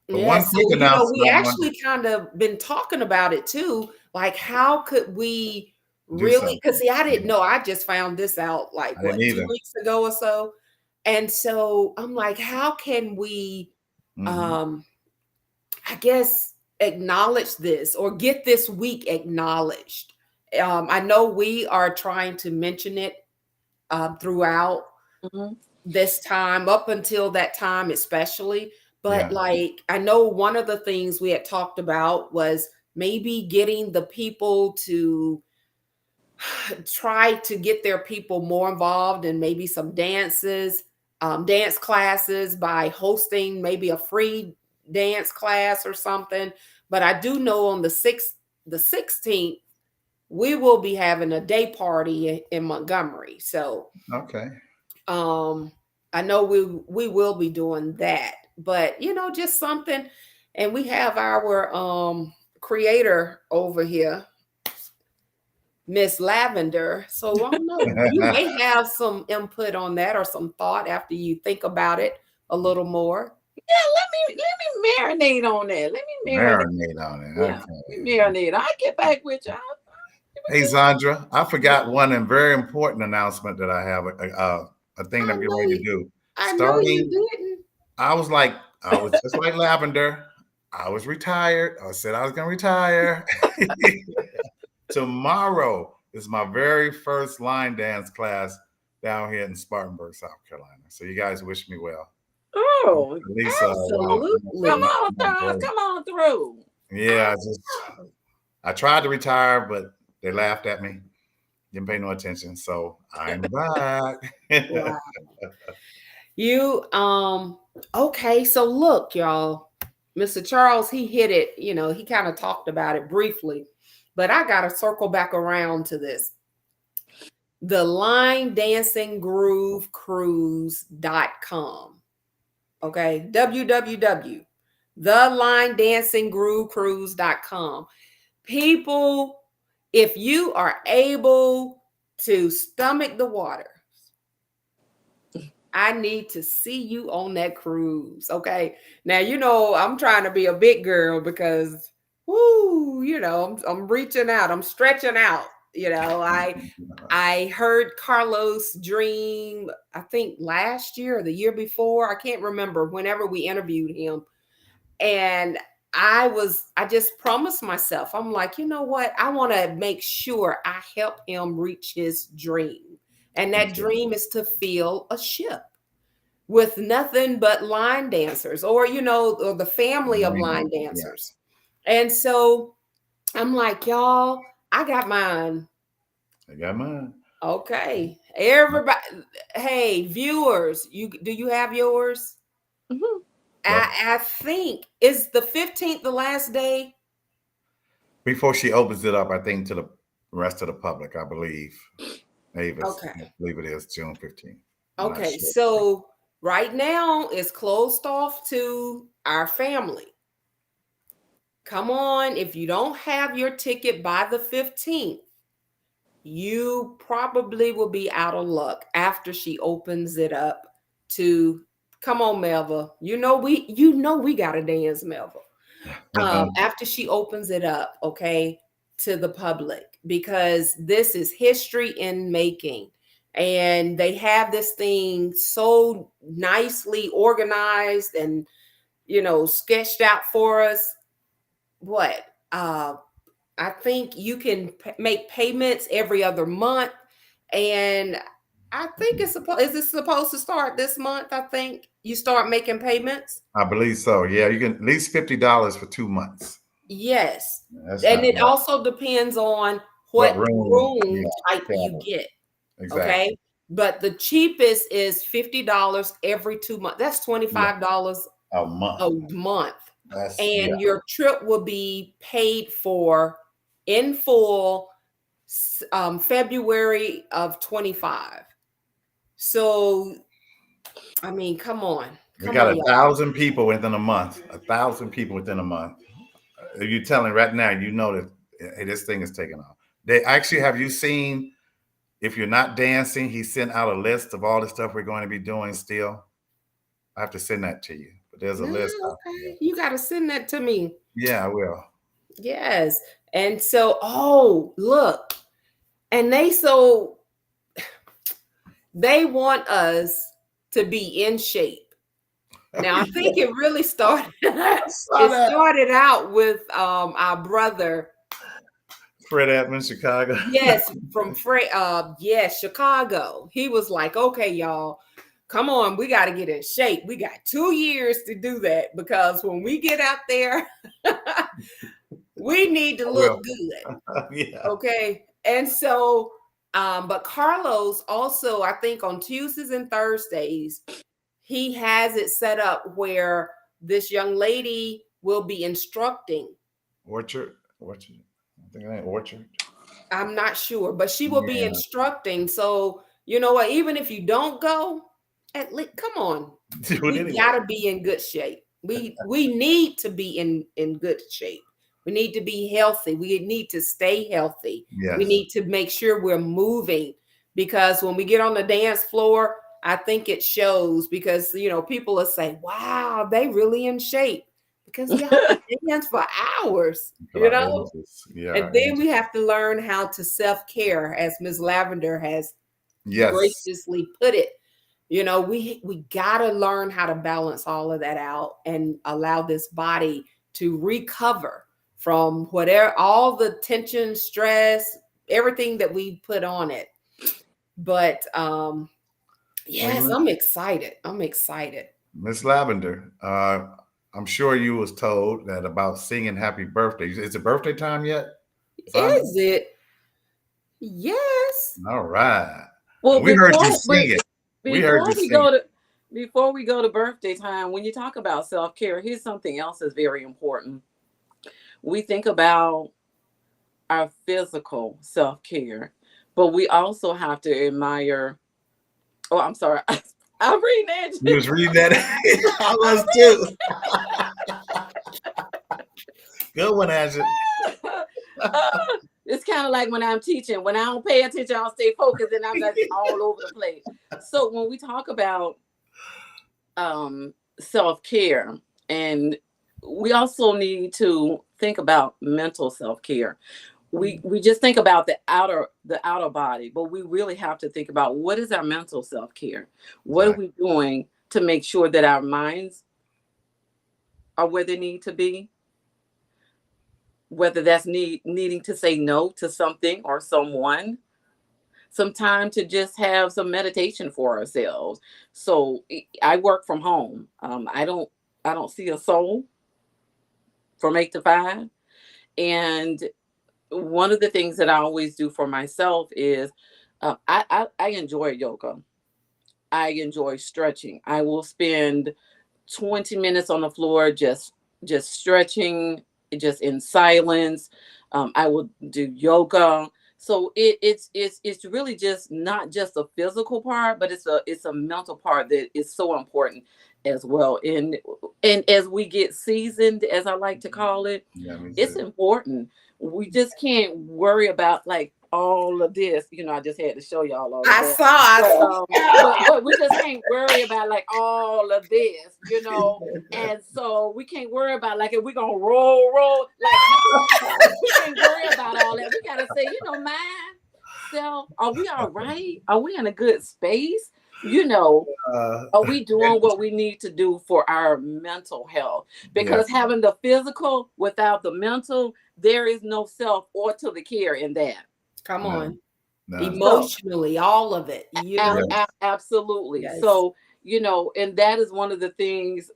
But Yeah, one so quick we announcement. actually kind of been talking about it too. Like, how could we Do really? something. Because see, I didn't know. I just found this out like I didn't 2 either. weeks ago or so. And so I'm like, how can we Mhm. I guess acknowledge this or get this week acknowledged? I know we are trying to mention it throughout Mhm. this time, up until that time especially. But Yeah. like, I know one of the things we had talked about was maybe getting the people to try to get their people more involved in maybe some dance classes, by hosting maybe a free dance class or something. But I do know on the 16th, we will be having a day party in Montgomery. So Okay. I know we will be doing that. But just something. And we have our creator over here, Miss Lavender. So I don't know. You may have some input on that or some thought after you think about it a little more. Yeah, let me marinate on that. Let me marinate. Marinate on it. Yeah, Okay. marinate. I'll get back with y'all. Hey, Zandra, I forgot one and very important announcement that I have. A thing that I I'm getting know ready to you. do. I know you Starting, didn't. I was just like Lavender. I was retired. I said I was going to retire. Tomorrow is my very first line dance class down here in Spartanburg, South Carolina. So you guys wish me well. Oh, At least come Absolutely. on, Charles. Come on through. yeah, I tried to retire, but they laughed at me. Didn't pay no attention, so I'm back. Wow. You okay, so look, y'all. Mr. Charles, he hit it, he kind of talked about it briefly, but I gotta circle back around to this. The line dancing groove cruise.com. Okay, www. The line dancing groove cruise.com. People, if you are able to stomach the water, I need to see you on that cruise. Okay. Now, I'm trying to be a big girl because, woo, I'm reaching out, I'm stretching out. I heard Carlos dream, I think last year or the year before. I can't remember, whenever we interviewed him. And I just promised myself, I'm like, you know what? I want to make sure I help him reach his dream. And that dream is to fill a ship with nothing but line dancers, or or the family of line dancers. And so I'm like, y'all, I got mine. I got mine. Okay. Everybody, hey, viewers, do you have yours? Mhm. I think, is the 15th the last day? Before she opens it up, I think to the rest of the public, I believe. Mavis, I Okay. believe it is June 15th. I'm not Okay. sure. So right now it's closed off to our family. Come on, if you don't have your ticket by the 15th, you probably will be out of luck after she opens it up to, come on, Melva. We got to dance, Melva. After she opens it up, okay, to the public, because this is history in making. And they have this thing so nicely organized and, sketched out for us. What? I think you can make payments every other month. And I think is it supposed to start this month? I think you start making payments. I believe so. Yeah, you can at least $50 for 2 months. Yes. That's And not it bad. also depends on What what room? room Yeah, type you travel. get. Exactly. Okay. But the cheapest is $50 every 2 months. That's Yeah, $25 a month. a month. Yeah. And your trip will be paid for in full February of 25. So, I mean, come on. We Come got on, y'all. 1,000 people within a month. 1,000 people within a month. You're telling right now, you know that hey, this thing is taking off. They actually have you seen? If you're not dancing, he sent out a list of all the stuff we're going to be doing still. I have to send that to you. But there's a No, list out there. okay. You got to send that to me. Yeah, I will. Yes. And so, oh, look. And they want us to be in shape. Now, I think it really started started out with our brother Fred Edmonds, Chicago. Yes, from Chicago. He was like, okay, y'all, come on, we got to get in shape. We got 2 years to do that because when we get out there, we need to look good. Yeah. Okay. And so, but Carlos also, I think on Tuesdays and Thursdays, he has it set up where this young lady will be instructing. Orchard. I think it ain't Orchard. I'm not sure, but she will be instructing. So, you know what? Even if you don't go, at least come on. We gotta be in good shape. We need to be in good shape. We need to be healthy. We need to stay healthy. Yes. We need to make sure we're moving because when we get on the dance floor, I think it shows because people will say, wow, they really in shape because y'all dance for hours, Yeah, and then we have to learn how to self-care, as Ms. Lavender has graciously put it. We got to learn how to balance all of that out and allow this body to recover from whatever, all the tension, stress, everything that we put on it. But yes, I'm excited. Miss Lavender, I'm sure you was told that about singing happy birthday. Is it birthday time yet? Is it? Yes. All right. Well, we heard you sing it. Before we go to birthday time, when you talk about self-care, here's something else that's very important. We think about our physical self-care, but we also have to admire. Oh, I'm sorry. I'm reading that. You was reading that? I was too. Good one, Ashley. It's kind of like when I'm teaching. When I don't pay attention, I don't stay focused, and I'm just all over the place. So when we talk about self-care, and we also need to think about mental self-care. We just think about the outer body, but we really have to think about what is our mental self-care. What are we doing to make sure that our minds are where they need to be? Whether that's needing to say no to something or someone, some time to just have some meditation for ourselves. So I work from home. I don't see a soul from 8 to 5, and one of the things that I always do for myself is I enjoy yoga. I enjoy stretching. I will spend 20 minutes on the floor just stretching, just in silence. I will do yoga. So it's really just not just a physical part, but it's a mental part that is so important as well. And as we get seasoned, as I like to call it, it's important. We just can't worry about like all of this. I just had to show y'all all of that. I saw. But we just can't worry about like all of this, and so we can't worry about like if we're gonna roll like we can't worry about all that. We gotta say, man, self, are we all right? Are we in a good space? Are we doing what we need to do for our mental health? Because having the physical without the mental, there is no self or to the care in that. Come on. No. Emotionally, all of it. Absolutely. Yes. So, and that is one of the things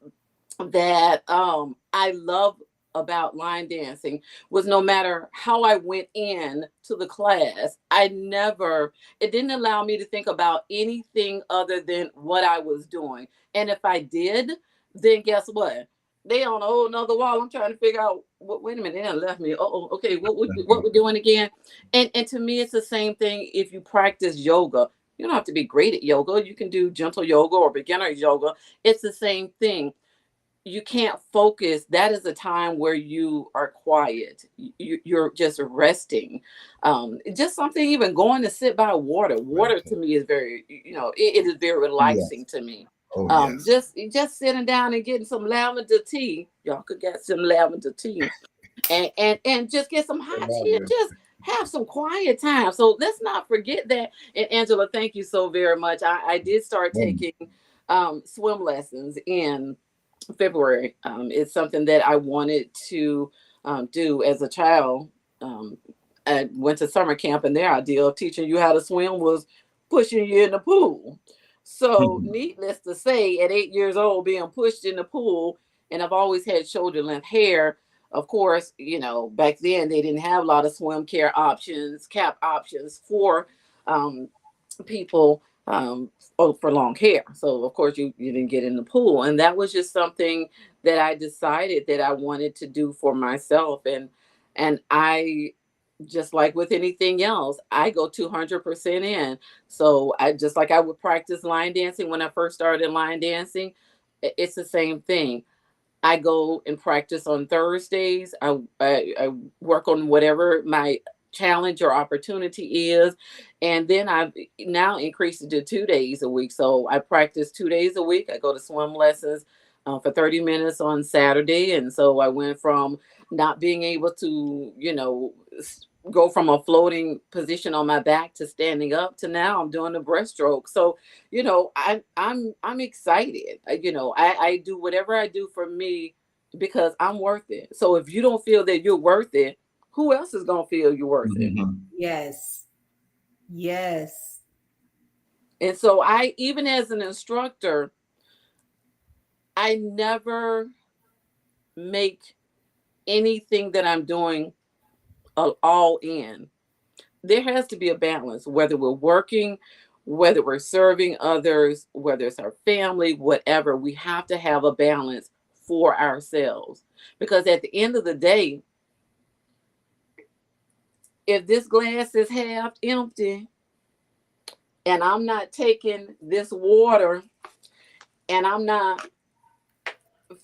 that I love about line dancing was no matter how I went in to the class, it didn't allow me to think about anything other than what I was doing. And if I did, then guess what? They on a whole nother wall. I'm trying to figure out wait a minute, they done left me. Okay, what we're doing again? And to me, it's the same thing if you practice yoga. You don't have to be great at yoga. You can do gentle yoga or beginner yoga. It's the same thing. You can't focus. That is a time where you are quiet. You're just resting. Just something, even going to sit by water. Water to me is very, it is very Yes. relaxing to me. Oh, yes. Just sitting down and getting some lavender tea. Y'all could get some lavender tea, and just get some hot tea and just have some quiet time. So let's not forget that. And Angela, thank you so very much. I did start taking swim lessons in February. It's something that I wanted to do as a child. I went to summer camp, and their idea of teaching you how to swim was pushing you in the pool. So, needless to say, at 8 years old, being pushed in the pool, and I've always had shoulder length hair. Of course, back then they didn't have a lot of swim care options, cap options for people for long hair. So of course you didn't get in the pool. And that was just something that I decided that I wanted to do for myself. And I, just like with anything else, I go 200% in. So I, just like I would practice line dancing when I first started line dancing, it's the same thing. I go and practice on Thursdays. I work on whatever my challenge or opportunity is. And then I've now increased it to 2 days a week. So I practice 2 days a week. I go to swim lessons for 30 minutes on Saturday. And so I went from not being able to, go from a floating position on my back to standing up to now I'm doing the breaststroke. So, I'm excited. I do whatever I do for me because I'm worth it. So if you don't feel that you're worth it, who else is gonna feel you're worth it? Yes. Yes. And so I, even as an instructor, I never make anything that I'm doing all in. There has to be a balance, whether we're working, whether we're serving others, whether it's our family, whatever. We have to have a balance for ourselves. Because at the end of the day, if this glass is half empty and I'm not taking this water and I'm not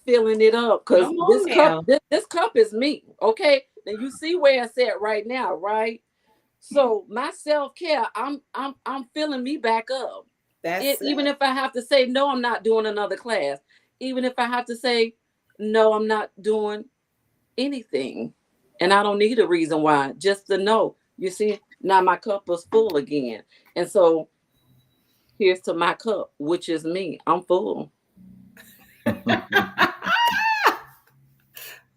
filling it up, because Come on now. this cup is me. Okay. Then you see where it's at right now, right? So my self-care, I'm filling me back up. That's Even it. if I have to say no, I'm not doing another class. Even if I have to say no, I'm not doing anything. And I don't need a reason why, just to know. You see, now my cup is full again. And so here's to my cup, which is me. I'm full.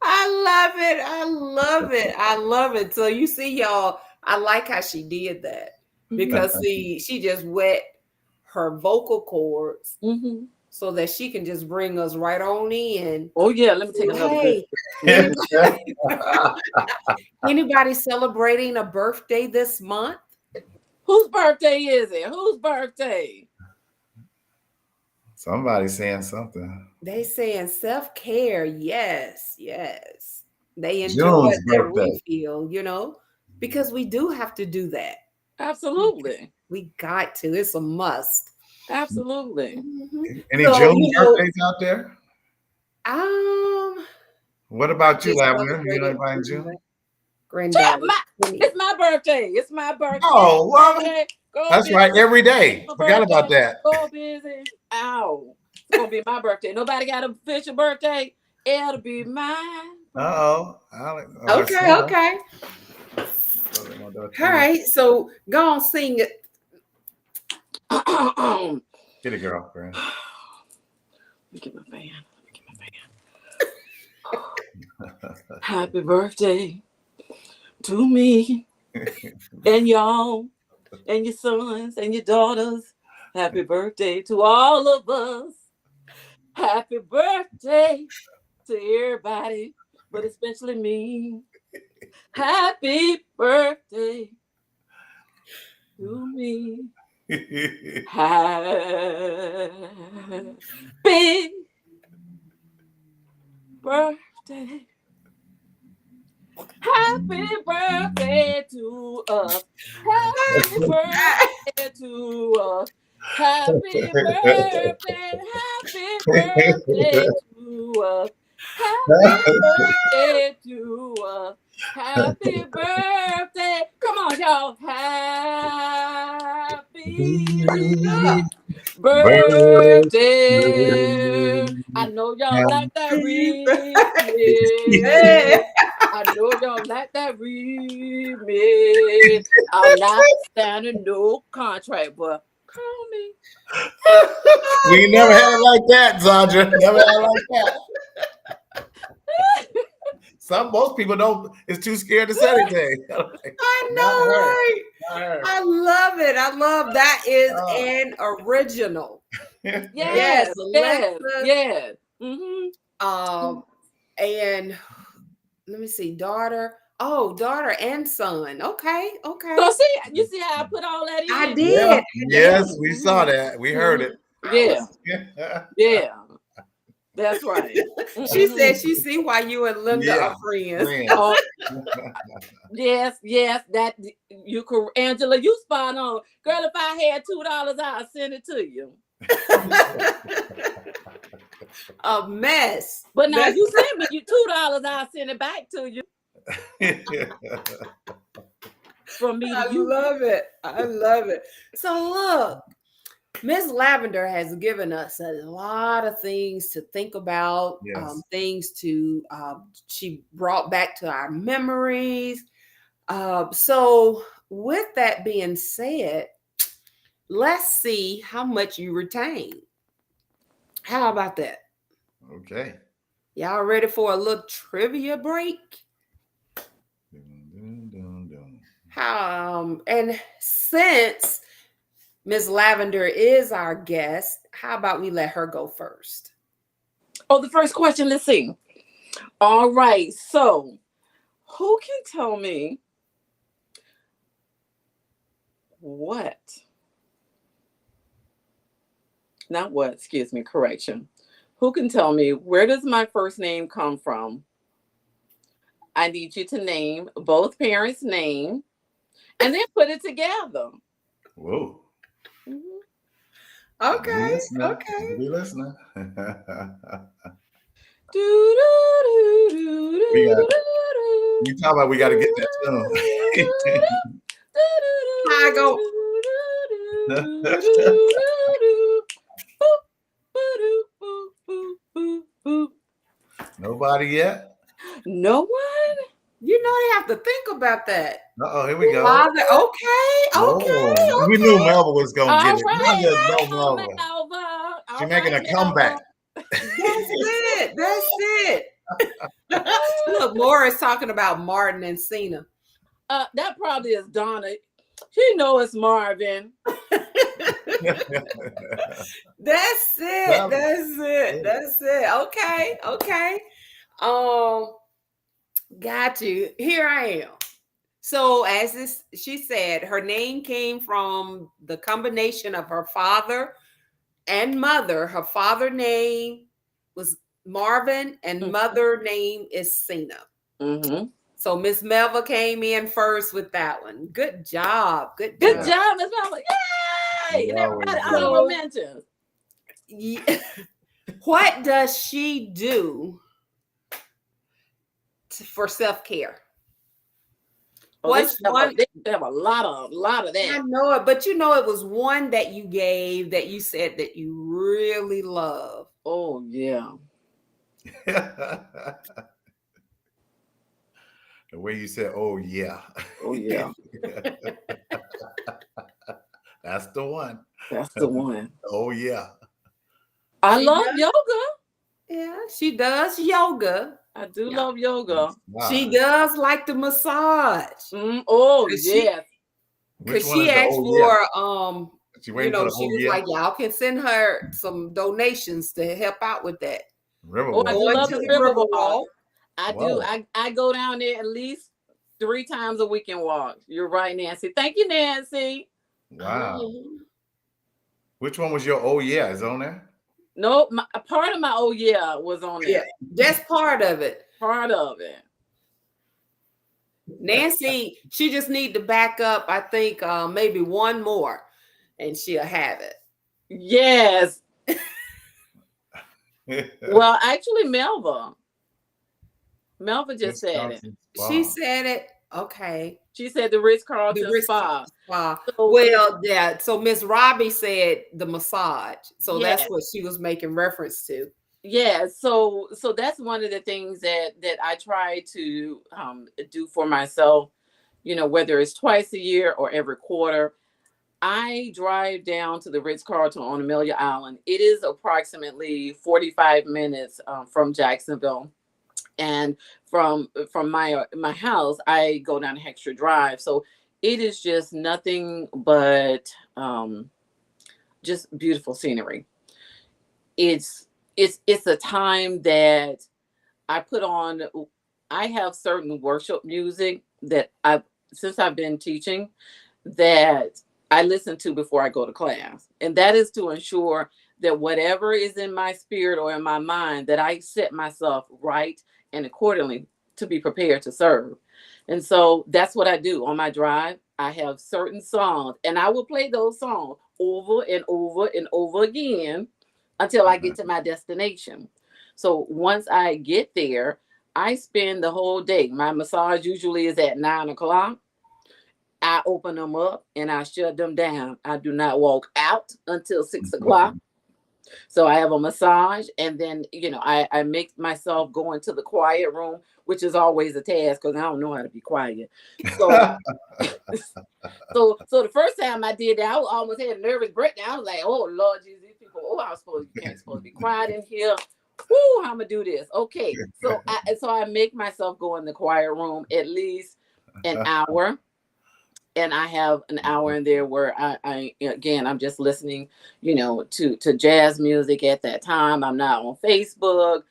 I love it. I love it. I love it. So you see, y'all, I like how she did that because see, she just wet her vocal cords Mm-hmm. so that she can just bring us right on in. Oh yeah, let me take another good. Hey, anybody celebrating a birthday this month? Whose birthday is it? Whose birthday? Somebody's saying something. They saying self-care. Yes, yes. They enjoy June's their birthday. refill, because we do have to do that. Absolutely. We got to. It's a must. Absolutely. Any So, June birthdays out there? um, What about you, just Lavender? You know celebrated anybody in June? granddaddy. It's my birthday. It's my birthday. Oh, well, Birthday. Go that's busy. right. Every day. My Forgot about birthday. that. Go busy. Ow. It's gonna be my birthday. Nobody got a official birthday. It'll be mine. Uh-oh. Okay, okay. All right. So go on, sing it. Get it, girlfriend. Let me get my fan. Happy birthday to me and y'all and your sons and your daughters. Happy birthday to all of us. Happy birthday to everybody, but especially me. Happy birthday to me. Happy birthday. Happy Happy birthday to us. Happy birthday to us. Happy birthday. Happy birthday to us. Happy birthday to us. Happy birthday. Come on, y'all. Happy birthday. I know y'all like that remix. Yeah. I know y'all like that remix. I'm not standing no contract, but call me. We never had it like that, Sandra. Never had it like that. Most people don't. Is too scared to say anything. I Not know, her. right? Not her. I love it. I love that is Oh. an original. Yes, Yes, yes, Alexa. yes. Mm-hmm. And let me see, daughter. Oh, daughter and son. Okay, okay. So see, you see how I put all that in? I did. Yeah. I Yes, did. we saw that. We heard it. Yeah, yeah. That's right. She said she see why you and Linda Yeah. are friends. Friends. Oh, yes, yes. That you could, Angela. You spot on, girl. If I had $2, I'd send it to you. A mess. But now you send me you $2, I'll send it back to you. From me to I you. love it. I love it. So look, Miss Lavender has given us a lot of things to think about, Yes. things to she brought back to our memories. So with that being said, let's see how much you retain. How about that? Okay. Y'all ready for a little trivia break? And since Miss Lavender is our guest, how about we let her go first? Oh, the first question, let's see. All right, so who can tell me what? Not what, excuse me, correction. Who can tell me where does my first name come from? I need you to name both parents' name and then put it together. Whoa. Mhm. Okay, Listener. okay. Be listening. We You talk about we got to get that tune. I go. Nobody yet? No one? You know they have to think about that. Uh-oh, here we go. Father, okay, Whoa. We knew Melba was going to All get it. right, Melba know Melba. Melba. She's making a comeback. That's it. That's it. Look, Morris talking about Martin and Cena. That probably is Donna. She know it's Marvin. That's it. That's it. That's it. Okay. Okay. Got you. Here I am. So she said, her name came from the combination of her father and mother. Her father name was Marvin, and mother name is Cena. Mm-hmm. So Miss Melva came in first with that one. Good job. Good Good job. job, Miss Melba. Yay! And everybody honorable mentions. What does she do for self-care? What's one? They have a lot of that. I know it, but you know it was one that you gave that you said that you really love. Oh yeah. The way you said, "Oh yeah." Oh yeah. That's the one. That's the one. Oh yeah. I love yoga. Yeah, she does yoga. I do love yoga. She does like the massage. Oh yes. Because she asked for she was yeah. like, y'all can send her some donations to help out with that. Oh, I do love the Riverwalk. I do. I go down there at least 3 times a week and walk. You're right, Nancy. Thank you, Nancy. Wow. Which one was your oh yeah? Is it on there? No, a part of my oh yeah was on there. Yeah, that's part of it. Part of it. Nancy, she just need to back up. I think maybe one more, and she'll have it. Yes. Well, actually, Melva just said it. She said it. Okay. She said the Ritz-Carlton Spa. Spa. So, Well, yeah. So Miss Robbie said the massage. So yes. that's what she was making reference to. Yeah. So that's one of the things that I try to do for myself. You know, whether it's twice a year or every quarter, I drive down to the Ritz-Carlton on Amelia Island. It is approximately 45 minutes from Jacksonville. And from my house, I go down Hextra Drive. So it is just nothing but just beautiful scenery. It's a time that I put on. I have certain worship music that since I've been teaching, that I listen to before I go to class. And that is to ensure that whatever is in my spirit or in my mind, that I set myself right and accordingly to be prepared to serve. And so that's what I do on my drive. I have certain songs, and I will play those songs over and over and over again until I get to my destination. So once I get there, I spend the whole day. My massage usually is at 9 o'clock. I open them up and I shut them down. I do not walk out until 6 o'clock. So I have a massage, and then, you know, I make myself go into the quiet room, which is always a task because I don't know how to be quiet. So, so the first time I did that, I almost had a nervous breakdown. I was like, oh, Lord Jesus, these people, you can't supposed to be quiet in here. Whoo, I'm gonna do this. Okay. So I make myself go in the quiet room at least an hour. And I have an hour in there where I again, I'm just listening, you know, to jazz music at that time. I'm not on Facebook.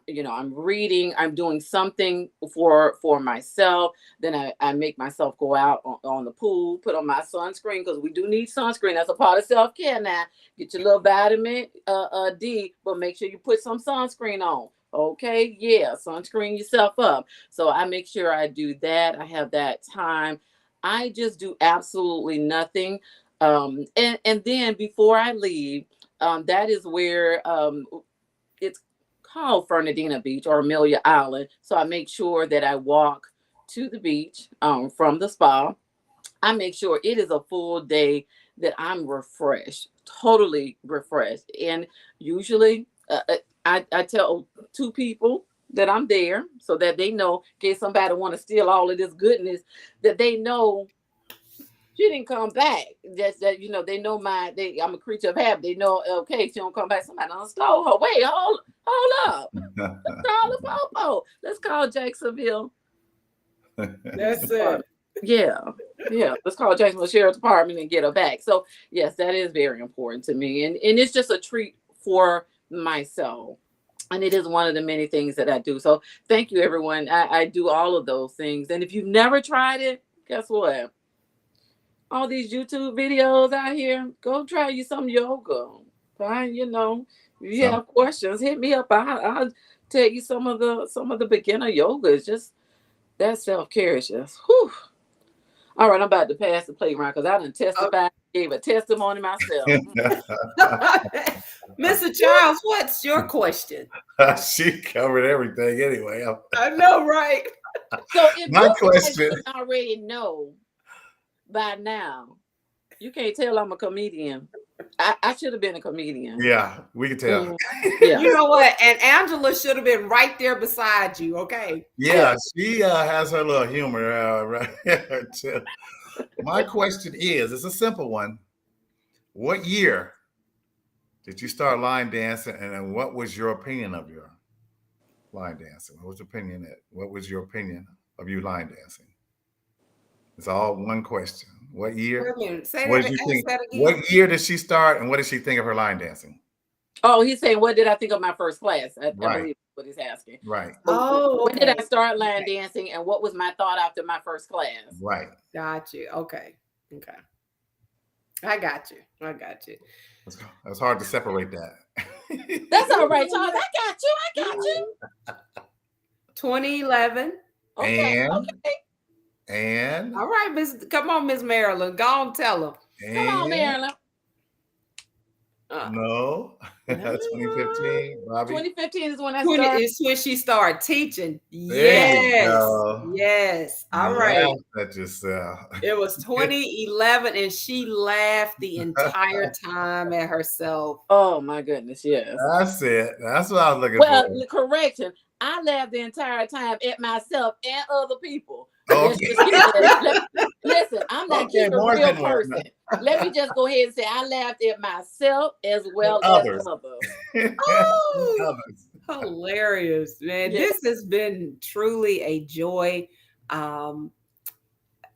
You know, I'm reading. I'm doing something for myself. Then I make myself go out on the pool, put on my sunscreen, because we do need sunscreen. That's a part of self-care now. Get your little vitamin D, but make sure you put some sunscreen on. Okay, yeah, sunscreen yourself up. So I make sure I do that. I have that time. I just do absolutely nothing. And then before I leave, that is where it's called Fernandina Beach or Amelia Island. So I make sure that I walk to the beach from the spa. I make sure it is a full day that I'm refreshed, totally refreshed. And usually I tell two people that I'm there so that they know, in case somebody want to steal all of this goodness, that they know she didn't come back. Just that, you know, they know I'm a creature of habit. They know, okay, she don't come back. Somebody done stole her. Wait, hold up. Let's call the popo. Let's call Jacksonville. That's it. Yeah. Let's call Jacksonville Sheriff's Department and get her back. So yes, that is very important to me. And it's just a treat for myself. And it is one of the many things that I do. So thank you, everyone. I do all of those things. And if you've never tried it, guess what? All these YouTube videos out here, go try you some yoga. Fine, you know, if you have questions, hit me up. I'll tell you some of the beginner yoga. It's just that self-care is just whew. All right, I'm about to pass the playground because I done testified, gave a testimony myself. Mr. Charles, what's your question? She covered everything anyway. I know, right? So if my question already know by now, you can't tell I'm a comedian. I should have been a comedian. Yeah, we can tell. Yeah. You know what? And Angela should have been right there beside you. Okay. Yeah, she has her little humor right here too. My question is, it's a simple one. What year did you start line dancing, and what was your opinion of your line dancing? What was your opinion of you line dancing? It's all one question. What year? What year did she start, and what did she think of her line dancing? Oh, he's saying, what did I think of my first class? I believe what he's asking. Right. Oh, when did I start line dancing, and what was my thought after my first class? Right. Got you. Okay. I got you. It's hard to separate that. That's all right, Charles. I got you. 2011. Okay. And? Okay. And All right, come on, Miss Marilyn. Go on, tell them. Come on, and Marilyn. no, No. 2015, Bobby. 2015 is when I 20 started. is when she started teaching. There you Yes. go. Yes. You All right. laughed at yourself. It was 2011 and she laughed the entire time at herself. Oh my goodness, yes. That's it. That's what I was looking Well, for. correction. I laughed the entire time at myself and other people. Let's Okay. just get that. Listen, I'm that Okay, keep it more real than one. person. Let me just go ahead and say I laughed at myself as And well as others. others. And Oh, others. hilarious, man. Yes. This has been truly a joy. Um,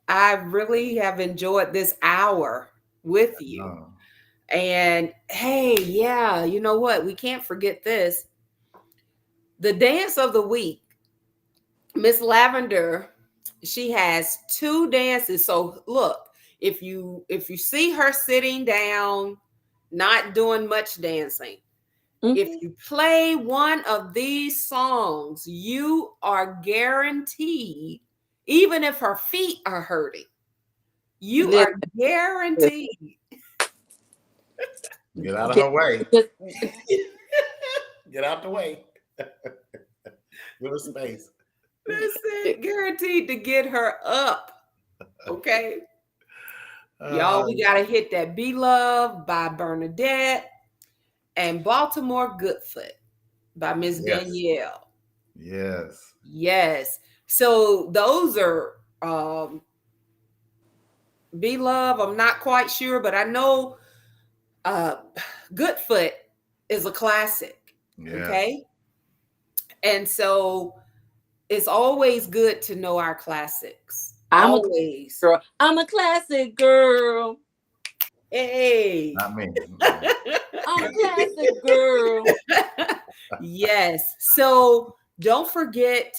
I really have enjoyed this hour with you. Oh, And hey, yeah, you know what? We can't forget this. The dance of the week, Miss Lavender, she has two dances. So look, if you see her sitting down, not doing much dancing, if Mhm. you play one of these songs, you are guaranteed, even if her feet are hurting, you Listen, are guaranteed. get out of just, her way. just Get out the way. Give her space. Listen, guaranteed to get her up. Okay. Y'all, we Uh, got to hit that Be Love by Bernadette and Baltimore Goodfoot by Miss yes. Danielle. Yes. Yes. So those are Be Love. I'm not quite sure, but I know uh Goodfoot is a classic. Yes. Okay. And so it's always good to know our classics. I'm a Always. girl. I'm a classic girl. Hey. Not me. Mm-mm. I'm a classic girl. Yes. So don't forget,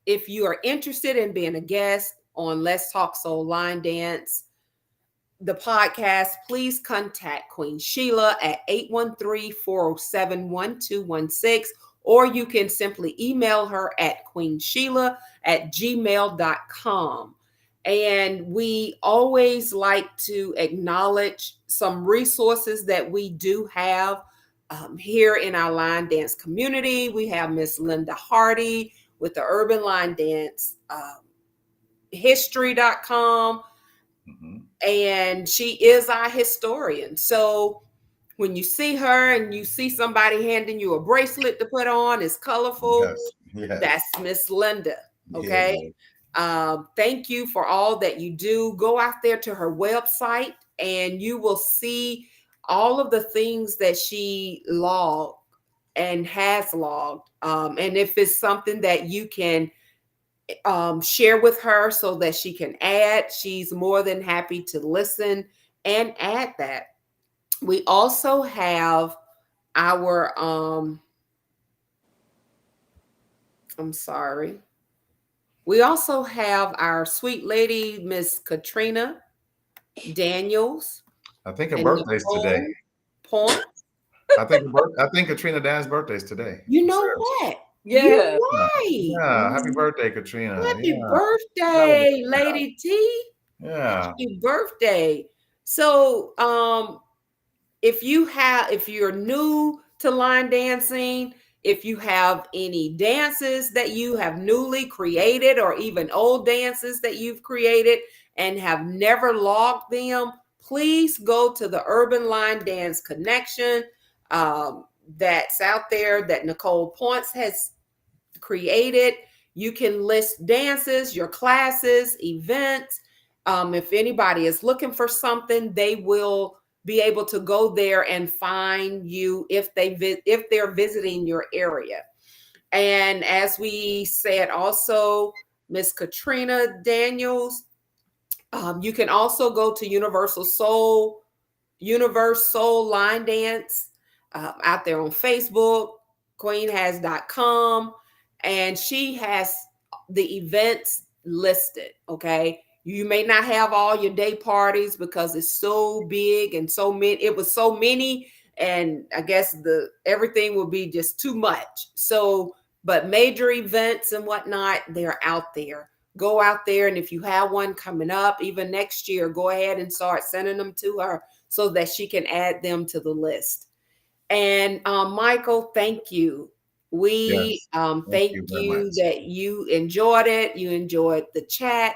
if you are interested in being a guest on Let's Talk Soul Line Dance, the podcast, please contact Queen Sheila at 813-407-1216, or you can simply email her at queensheila@gmail.com. And we always like to acknowledge some resources that we do have here in our line dance community. We have Miss Linda Hardy with the Urban Line Dance history.com, Mhm. and she is our historian. So when you see her and you see somebody handing you a bracelet to put on, it's colorful, Yes. Yes. that's Miss Linda. Okay. Yes. Thank you for all that you do. Go out there to her website and you will see all of the things that she logged and has logged. And if it's something that you can share with her so that she can add, she's more than happy to listen and add that. We also have our I'm sorry. We also have our sweet lady, Miss Katrina Daniels I think her and birthday's today. Nicole Point. I think Katrina Dan's birthday's today. You She know says. what? You're Yeah. Yeah. right. Yeah. Happy Mhm. birthday, Katrina. Happy Yeah. Celebrate birthday, that. Lady T. Yeah. Happy birthday. So if you're new to line dancing, if you have any dances that you have newly created or even old dances that you've created and have never logged them, please go to the Urban Line Dance Connection that's out there that Nicole Points has created. You can list dances, your classes, events. If anybody is looking for something, they will be able to go there and find you if they're visiting your area. And as we said, also Miss Katrina Daniels, you can also go to Universe Soul Line Dance out there on Facebook, queenhas.com, and she has the events listed. Okay. You may not have all your day parties because it's so big and so many, it was so many, and I guess the everything will be just too much. So, but major events and whatnot, they're out there. go out there, and if you have one coming up, even next year, go ahead and start sending them to her so that she can add them to the list. And Michael, thank you. We Yes. Thank thank you very you much. that you enjoyed it. You enjoyed the chat.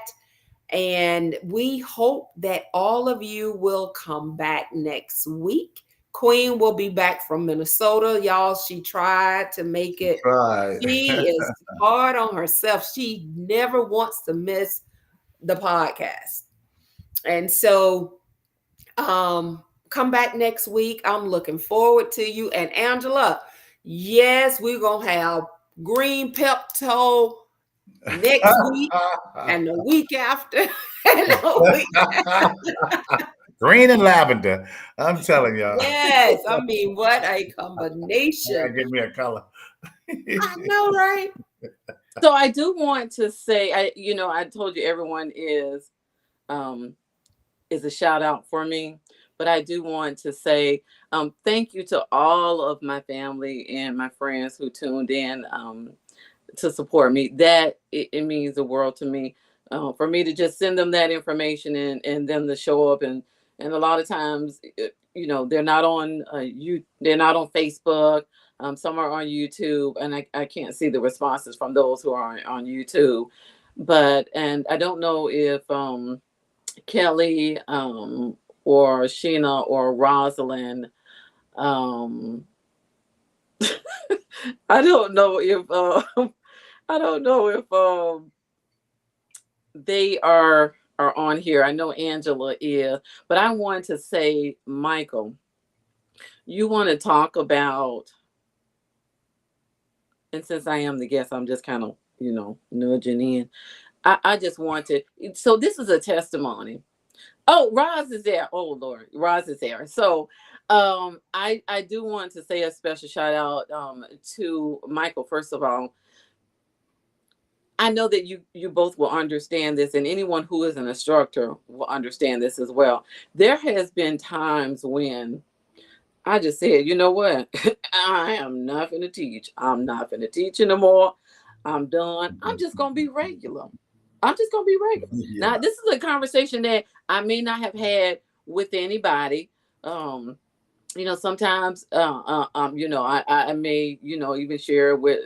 And we hope that all of you will come back next week. Queen will be back from Minnesota. Y'all, she tried to make it. Try. She is hard on herself. She never wants to miss the podcast. And so come back next week. I'm looking forward to you. And Angela, yes, we're gonna have green Pepto next week and the week after and the week. Green and lavender. I'm telling y'all. Yes, I mean, what a I combination. gotta give me a color. I know, right? So I do want to say, I told you everyone is a shout out for me, but I do want to say thank you to all of my family and my friends who tuned in to support me. That it means the world to me. For me to just send them that information and them to show up, and a lot of times, they're not on they're not on Facebook. Some are on YouTube, and I can't see the responses from those who are on YouTube. And I don't know if Kelly or Sheena or Rosalind. Um, I don't know if I don't know if they are on here. I know Angela is, but I want to say, Michael, you want to talk about, and since I am the guest, I'm just kind of nudging in. I just want to. So this is a testimony. Oh, Roz is there. Oh Lord, Roz is there. So I do want to say a special shout out to Michael. First of all, I know that you both will understand this, and anyone who is an instructor will understand this as well. There has been times when I just said, you know what, I am not going to teach. I'm not going to teach anymore. I'm done. I'm just going to be regular. I'm just going to be regular. Now, Yeah. this is a conversation that I may not have with anybody. Sometimes, I may, even share with,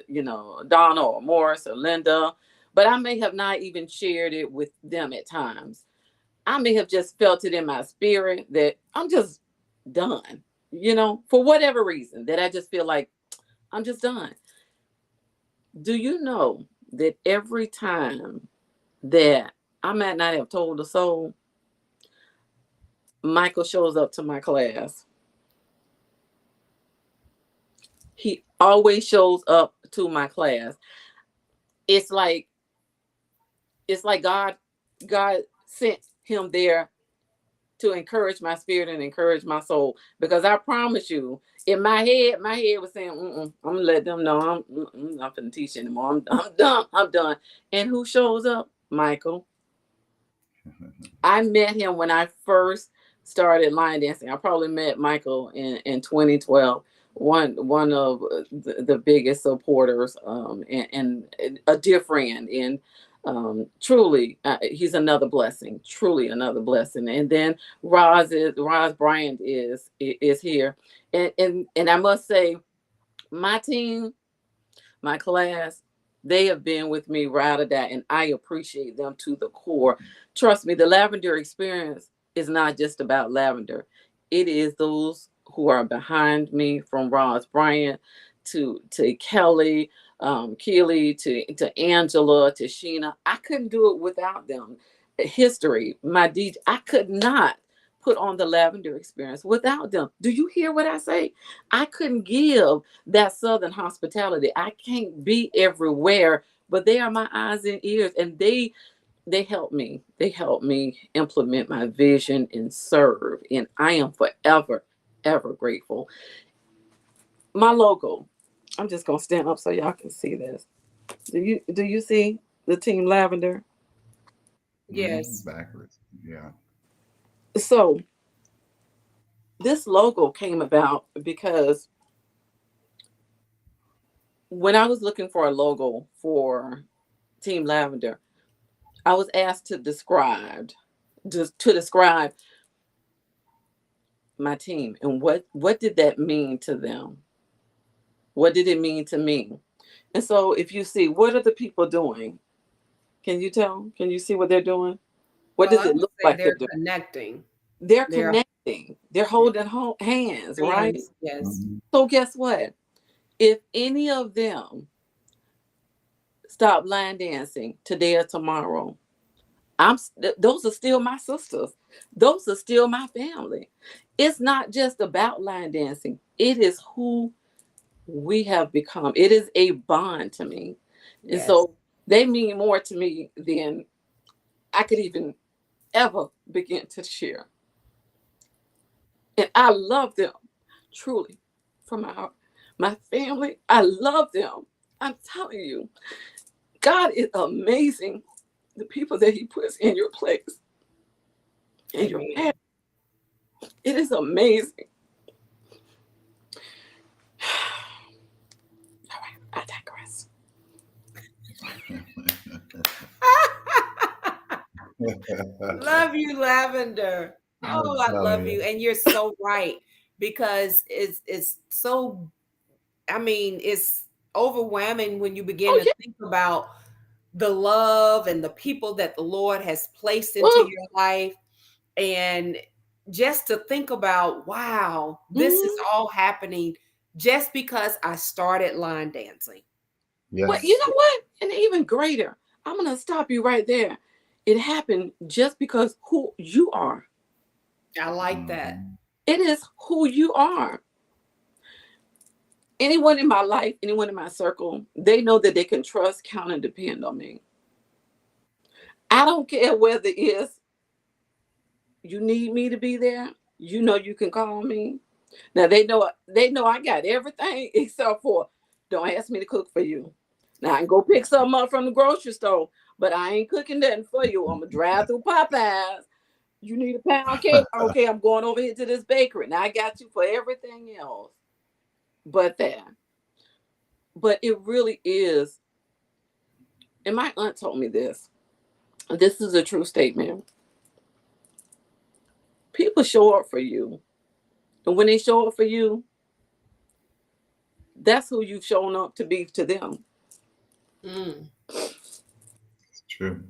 Donna or Morris or Linda, but I may have not even shared it with them at times. I may have just felt it in my spirit that I'm just done, for whatever reason, that I just feel like I'm just done. Do you know that every time that I might not have told a soul, Michael shows up to my class? He always shows up to my class. It's like God sent him there to encourage my spirit and encourage my soul. Because I promise you, in my head was saying, I'm gonna let them know I'm not gonna teach anymore. I'm done. I'm done. And who shows up? Michael. I met him when I first started line dancing. I probably met Michael in 2012. One of the biggest supporters, and a dear friend, and truly he's another blessing, truly another blessing. And then Roz Bryant is here, and I must say, my team, my class, they have been with me ride or die, and I appreciate them to the core. Trust me, the Lavender experience is not just about Lavender. It is those who are behind me, from Ross Bryant to Kelly, Keely, to Angela, to Sheena. I couldn't do it without them. History, my DJ, I could not put on the Lavender experience without them. Do you hear what I say? I couldn't give that Southern hospitality. I can't be everywhere, but they are my eyes and ears, and they help me. They help me implement my vision and serve, and I am forever, ever grateful. My logo. I'm just gonna stand up so y'all can see this. Do you see the team Lavender? Yes. Backwards. Yeah. So this logo came about because when I was looking for a logo for Team Lavender, I was asked to describe, just to describe my team and what did that mean to them? What did it mean to me? And so if you see, what are the people doing? Can you tell? Can you see what they're doing? What Well, does I it would look say like they're they're doing? connecting. They're They're connecting. They're holding hands, right? hands. Yes. Mhm. So guess what? If any of them stop line dancing today or tomorrow, those are still my sisters. Those are still my family. It's not just about line dancing. It is who we have become. It is a bond to me. And Yes. so they mean more to me than I could even ever begin to share. And I love them truly from my family. I love them. I'm telling you, God is amazing. The people that He puts in your place, in your Amen. path, it is amazing. All right, I digress. Love you, Lavender. Oh, I telling love you. you. And you're so right because it's so, I mean, it's overwhelming when you begin Oh to yeah. think about the love and the people that the Lord has placed into Woo. your life. And just to think about, wow, this is Mhm. all happening just because I started line dancing. But you Yes. know what? And even greater, I'm gonna stop you right there. It happened just because who you are. I like that. Mhm. It is who you are. Anyone in my life, anyone in my circle, they know that they can trust, count, and depend on me. I don't care whether it's you need me to be there. You know you can call me. Now they know I got everything except for don't ask me to cook for you. Now I can go pick something up from the grocery store, but I ain't cooking nothing for you. I'm gonna drive through Popeyes. You need a pound cake? Okay, I'm going over here to this bakery. Now I got you for everything else but that. But it really is, and my aunt told me this. This is a true statement. People show up for you. And when they show up for you, that's who you've shown up to be to them. Mm, It's true.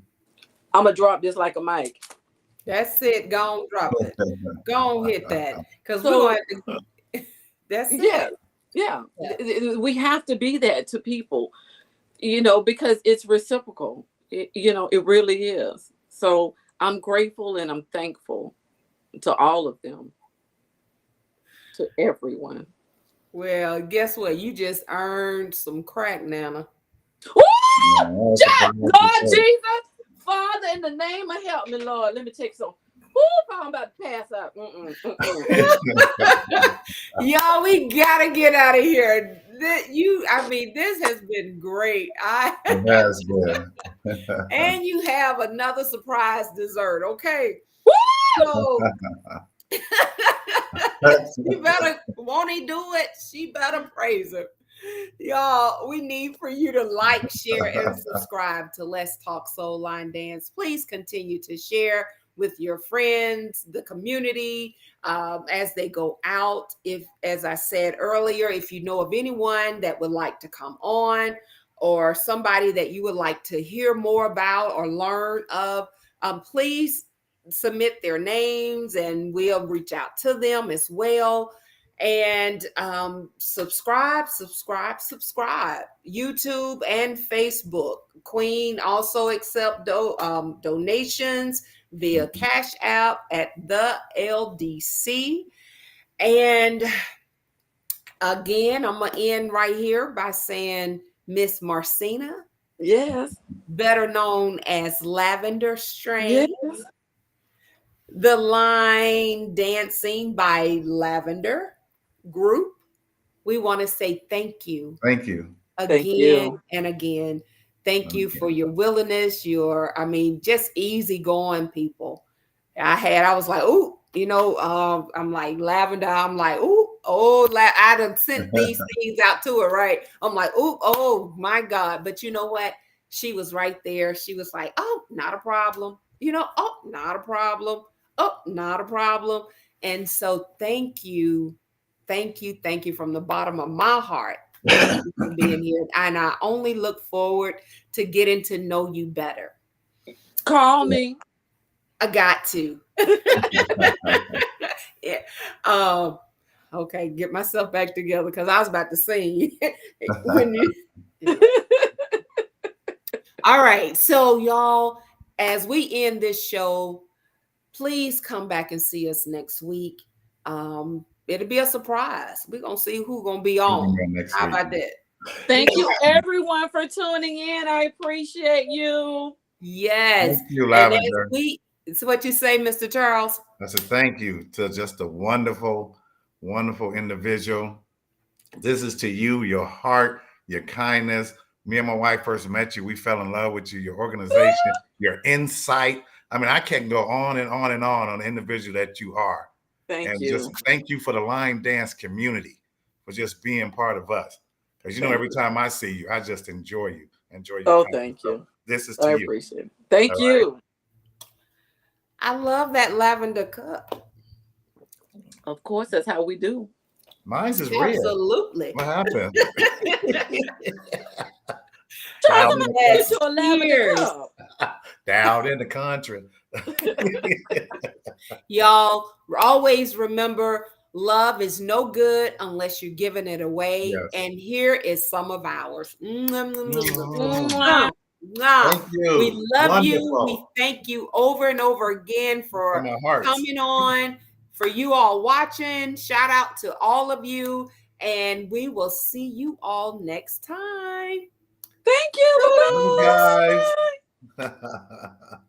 I'm gonna drop this like a mic. that's it. Go on, drop it. Go on, hit that. Because we're going So to have to, that's yeah, it. yeah. Yeah. We have to be that to people, because it's reciprocal. It really is. So I'm grateful and I'm thankful to all of them, to everyone. Well, guess what? You just earned some crack, Nana. Woo! No, that's a Jack, powerful Lord word. Jesus, Father, in the name of help me, Lord. Let me take some. Woo! I'm about to pass out. Y'all, we gotta get out of here. I mean, this has been great. It has been. And you have another surprise dessert. Okay, Woo! so she better, won't he do it? She better praise him. Y'all, we need for you to like, share, and subscribe to Let's Talk Soul Line Dance. Please continue to share with your friends, the community, as they go out. If, as I said earlier, if you know of anyone that would like to come on or somebody that you would like to hear more about or learn of, please submit their names and we'll reach out to them as well. And subscribe. YouTube and Facebook. Queen also accept donations via Cash App at the LDC. And again, I'm gonna end right here by saying Miss Marcena, Yes, better known as Lavender yes, Strain, the line dancing by Lavender group. We want to say thank you Thank you. thank again you. and again. Thank you for Okay. your willingness, I mean, just easy going people. I was like, ooh, I'm like Lavender. I'm like, ooh, I done sent these things out to her, right? I'm like, ooh, oh my God. But you know what? she was right there. She was like, oh, not a problem. You know, oh, not a problem. Oh, not a problem. And so thank you from the bottom of my heart. Thank you for being here. And I only look forward to getting to know you better. Call me. I got to. Yeah. Okay, get myself back together because I was about to sing when you. All right, so y'all, as we end this show, please come back and see us next week. It'll be a surprise. We're gonna see who's gonna be on. How about that? Thank you, everyone, for tuning in. I appreciate you. Yes. Thank you, Lavender. It's what you say, Mr. Charles. I said thank you to just a wonderful, wonderful individual. This is to you, your heart, your kindness. Me and my wife first met you. We fell in love with you, your organization, your insight. I mean, I can't go on and on and on the individual that you are. Thank you. Just thank you for the line dance community, for just being part of us. Because you know, every time I see you, I just enjoy you. Enjoy you. Oh, thank you. This is to you. I appreciate it. Thank you. Right. I love that lavender cup. Of course, that's how we do. Mine's is red. Absolutely. What happened? Down in the country. Y'all always remember, love is no good unless you're giving it away. Yes. And here is some of ours. Thank you. We love Wonderful. you. We thank you over and over again for coming on, for you all watching. Shout out to all of you. And we will see you all next time. Thank you. Bye-bye. Bye, guys.